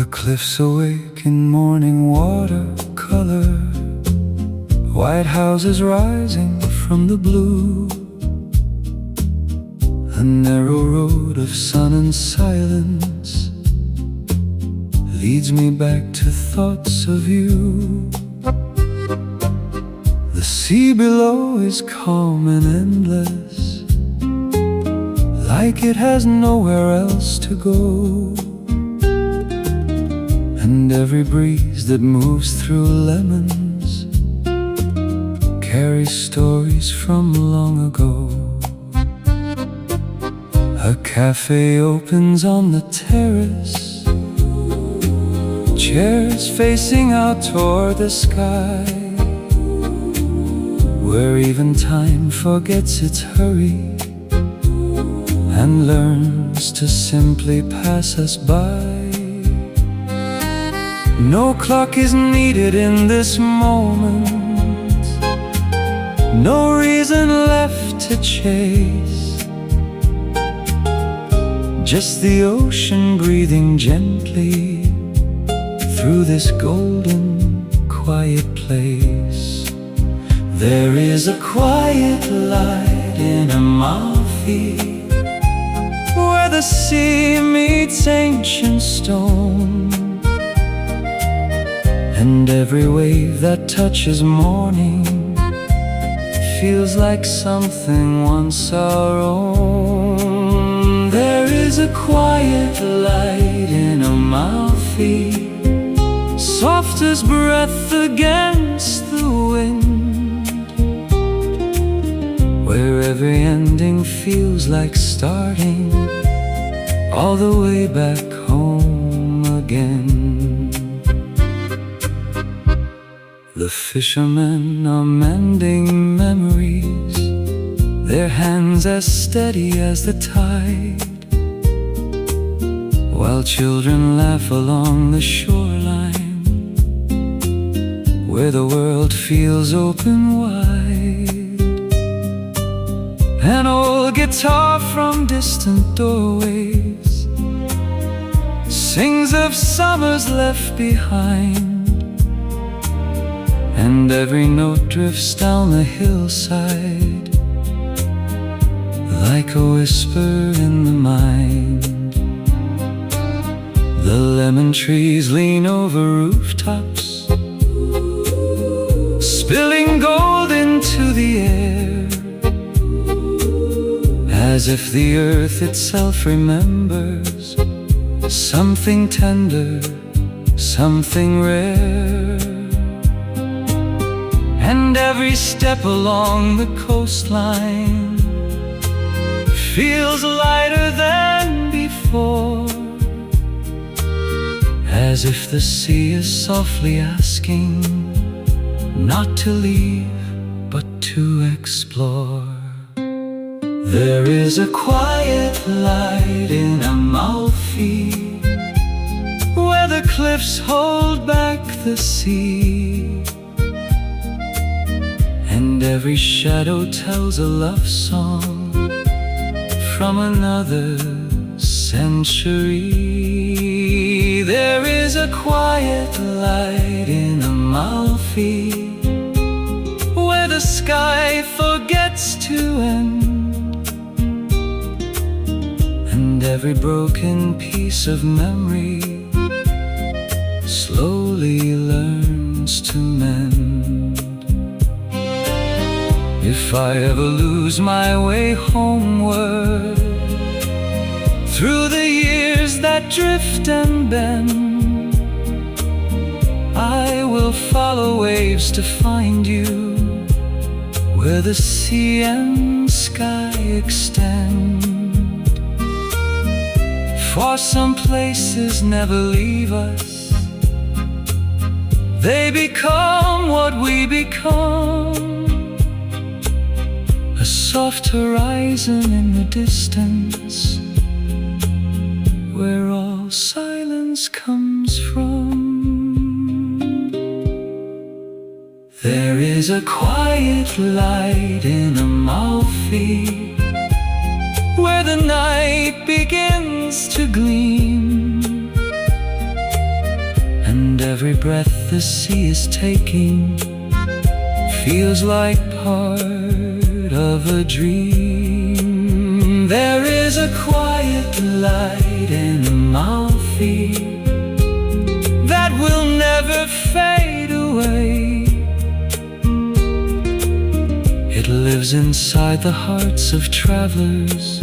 Cliffs awake in morning watercolor, white houses rising from the blue. A narrow road of sun and silence leads me back to thoughts of you. The sea below is calm and endless, like it has nowhere else to go. And every breeze that moves through lemons carries stories from long ago. A cafe opens on the terrace, chairs facing out toward the sky, where even time forgets its hurry and learns to simply pass us by. No clock is needed in this moment, no reason left to chase, just the ocean breathing gently through this golden, quiet place. There is a quiet light in Amalfi, where the sea meets ancient stone, and every wave that touches morning feels like something once our own. There is a quiet light in Amalfi, soft as breath against the wind, where every ending feels like starting all the way back home again. The fishermen are mending memories, their hands as steady as the tide, while children laugh along the shoreline, where the world feels open wide. An old guitar from distant doorways sings of summers left behind, and every note drifts down the hillside like a whisper in the mind. The lemon trees lean over rooftops, spilling gold into the air, as if the earth itself remembers something tender, something rare. And every step along the coastline feels lighter than before, as if the sea is softly asking, not to leave, but to explore. There is a quiet light in Amalfi, where the cliffs hold back the sea, and every shadow tells a love song from another century. There is a quiet light in Amalfi, where the sky forgets to end, and every broken piece of memory slowly learns to mend. If I ever lose my way homeward, through the years that drift and bend, I will follow waves to find you, where the sea and sky extend. For some places never leave us, they become what we become. A soft horizon in the distance, where all silence comes from. There is a quiet light in Amalfi, where the night begins to gleam, and every breath the sea is taking feels like part of a dream. There is a quiet light in Amalfi that will never fade away. It lives inside the hearts of travelers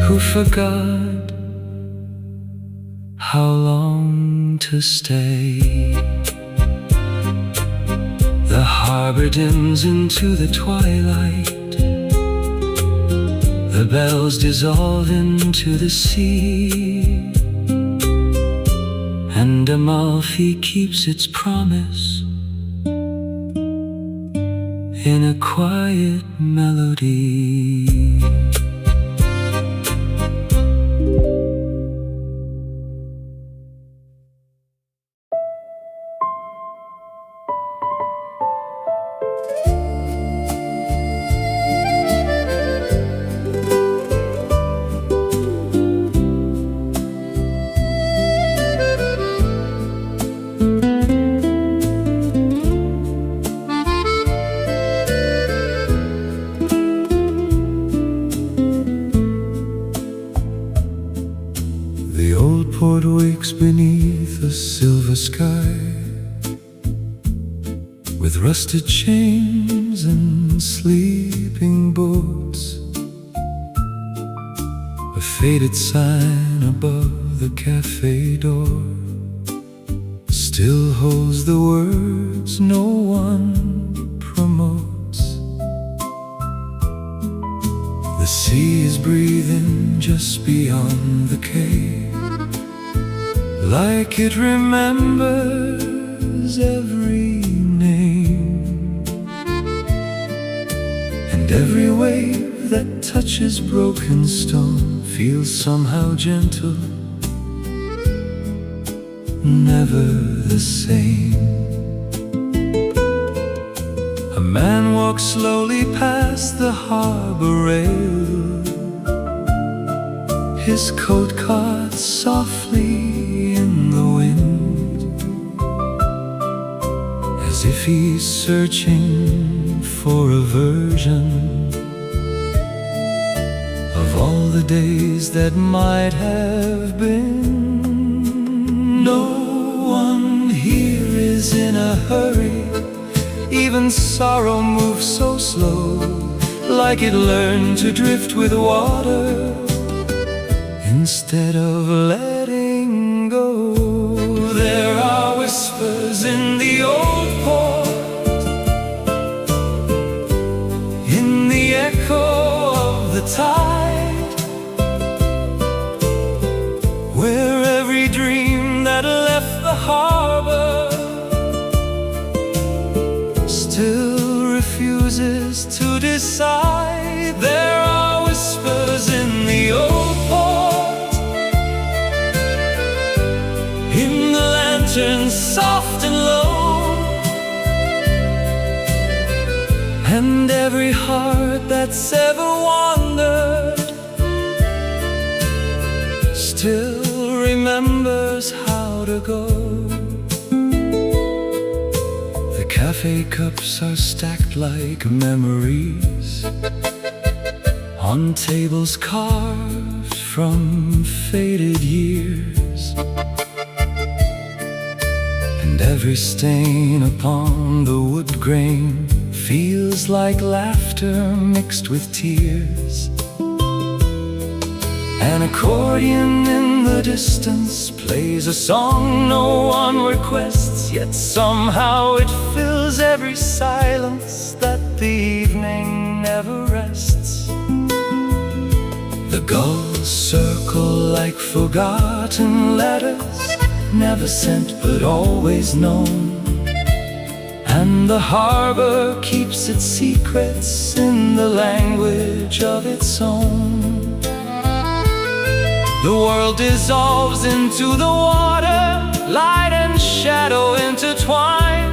who forgot how long to stay. The harbor dims into the twilight, the bells dissolve into the sea, and Amalfi keeps its promise in a quiet melody. The old port wakes beneath a silver sky, with rusted chains and sleeping boats. A faded sign above the cafe door still holds the words no one promotes. The sea is breathing just beyond the cave, like it remembers every name, and every wave that touches broken stone feels somehow gentle, never the same. A man walks slowly past the harbor rail, his coat caught softly in the wind, as if he's searching for a version of all the days that might have been. No one here is in a hurry, even sorrow moves so slow, like it learned to drift with water instead of letting go. There are whispers in the old port, in the echo of the tide, where every dream that left the harbor beside. There are whispers in the old port, in the lantern soft and low, and every heart that's ever wandered still remembers how to go. The cafe cups are stacked like memories on tables carved from faded years, and every stain upon the wood grain feels like laughter mixed with tears. An accordion in the distance plays a song no one requests, yet somehow it fills every silence that the evening never rests. The gulls circle like forgotten letters, never sent but always known, and the harbor keeps its secrets in the language of its own. The world dissolves into the water, light and shadow intertwine,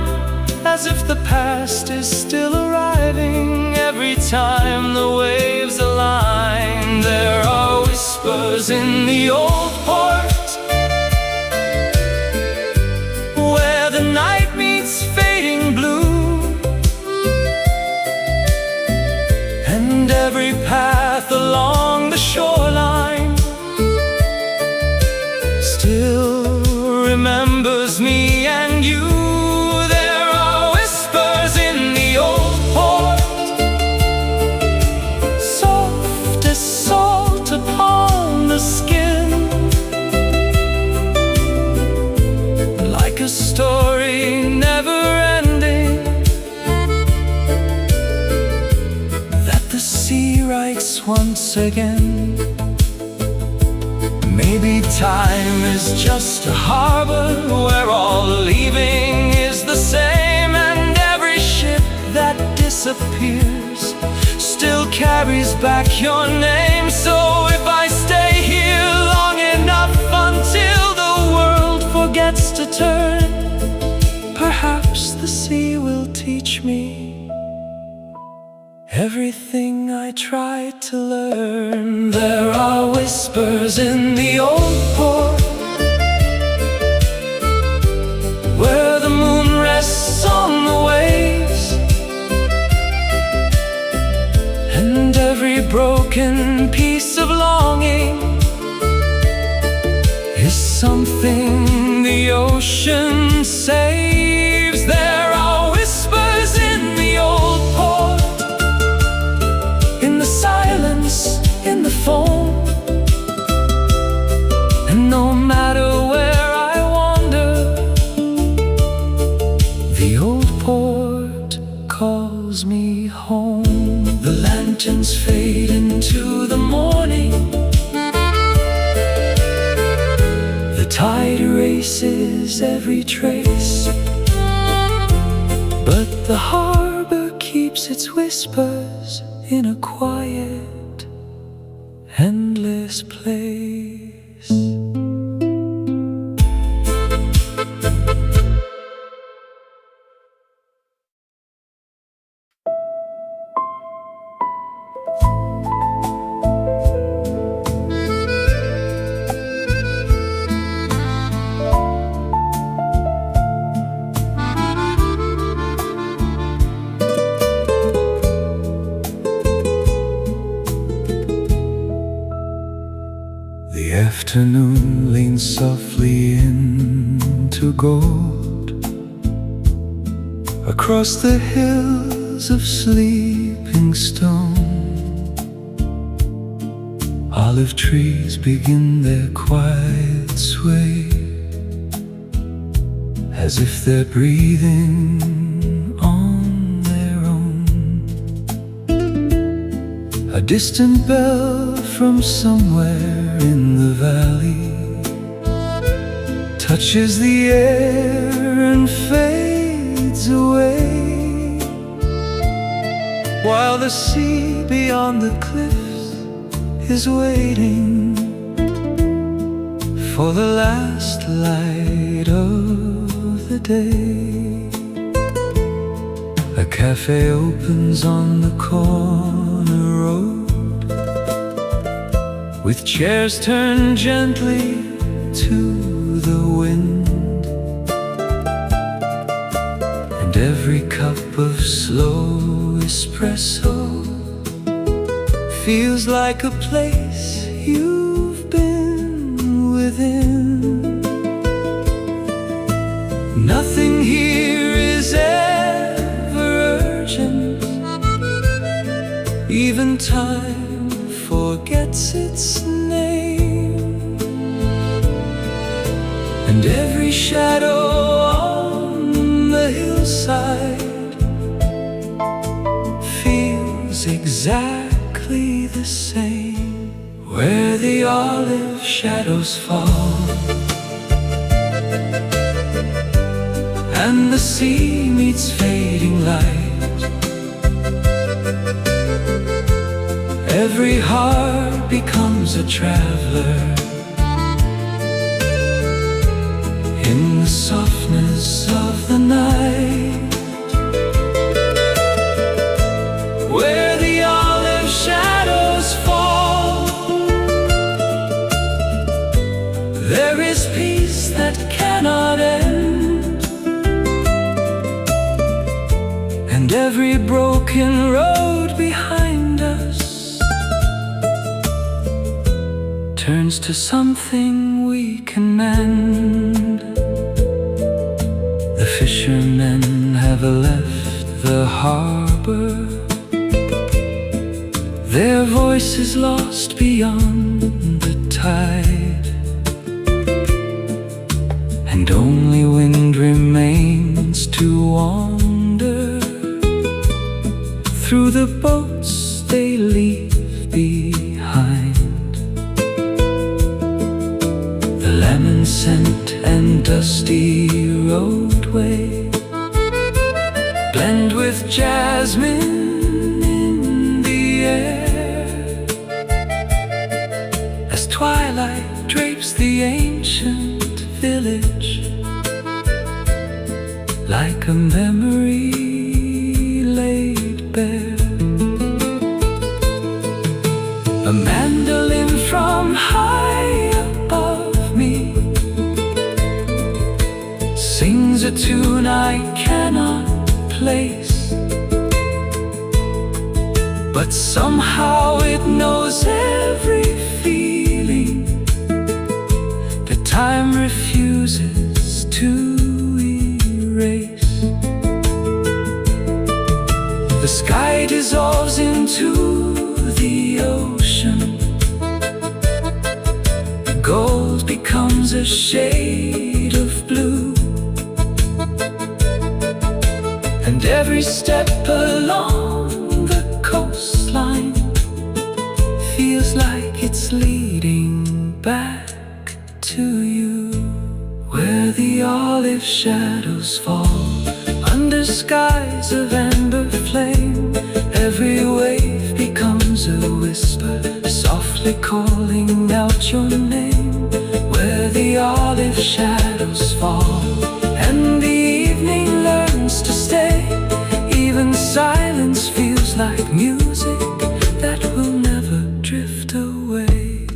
as if the past is still arriving every time the waves align. There are whispers in the old port, where the night meets fading blue, and every path along the shoreline still remembers me and you. There are whispers in the old port, soft as salt upon the skin, like a story never ending that the sea writes once again. Maybe time is just a harbor where all leaving is the same, and every ship that disappears still carries back your name. So if I stay here long enough until the world forgets to turn, perhaps the sea will teach me everything I tried to learn. There are whispers in the old port, where the moon rests on the waves, and every broken piece of longing is something the ocean saves. There are whispers in the old port, in the silence, in the foam, and no matter where I wander, the old port calls me home. The lanterns fade into the morning, the tide erases every trace, but the harbor keeps its whispers in a quiet, endless place. The afternoon leans softly into gold across the hills of sleeping stone. Olive trees begin their quiet sway, as if they're breathing on their own. A distant bell from somewhere in the valley touches the air and fades away, while the sea beyond the cliffs is waiting for the last light of the day. A cafe opens on the corner road, with chairs turned gently to the wind, and every cup of slow espresso feels like a place you've been within. Nothing here is ever urgent, even time forgets its name, and every shadow on the hillside feels exactly the same. Where the olive shadows fall and the sea meets fading light, every heart becomes a traveler in the softness of the night. Where the olive shadows fall, there is peace that cannot end, and every broken road behind us turns to something we can mend. The fishermen have left the harbor, their voices lost beyond the tide, and only wind remains to wander through the boats they leave behind. The lemon scent and dusty roadway blend with jasmine in the air, as twilight drapes the ancient village like a memory laid bare. A mandolin from high above me sings a tune I cannot place, but somehow it knows every feeling that time refuses to erase. The sky dissolves into the ocean, gold becomes a shade of blue, and every step along the coastline feels like it's leading back to you. Where the olive shadows fall under skies of amber flame, every wave becomes a whisper, softly calling out your name. Where the olive shadows fall and the evening learns to stay, even silence feels like music that will never drift away.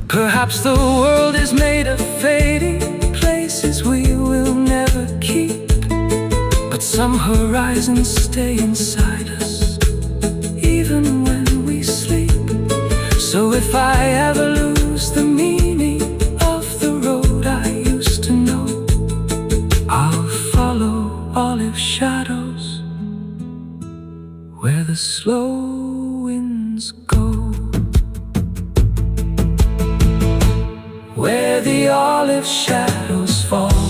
Perhaps the world is made of fading places we will never keep, but some horizons stay inside us even when we sleep. So if I ever lose the meaning of the road I used to know, I'll follow olive shadows where the slow winds go. Where the olive shadows fall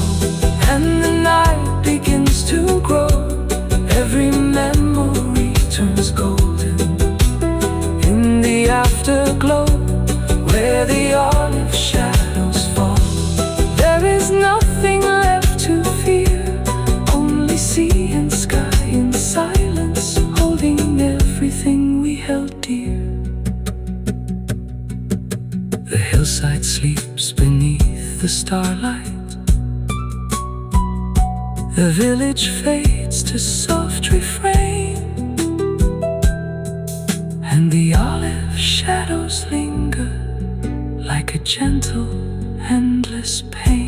and the night begins to grow, every memory turns golden in the afterglow. Where the olive shadows fall, there is nothing left to fear, only sea and sky in silence. hillside sleeps beneath the starlight. The village fades to soft refrain, and the olive shadows linger like a gentle, endless pain.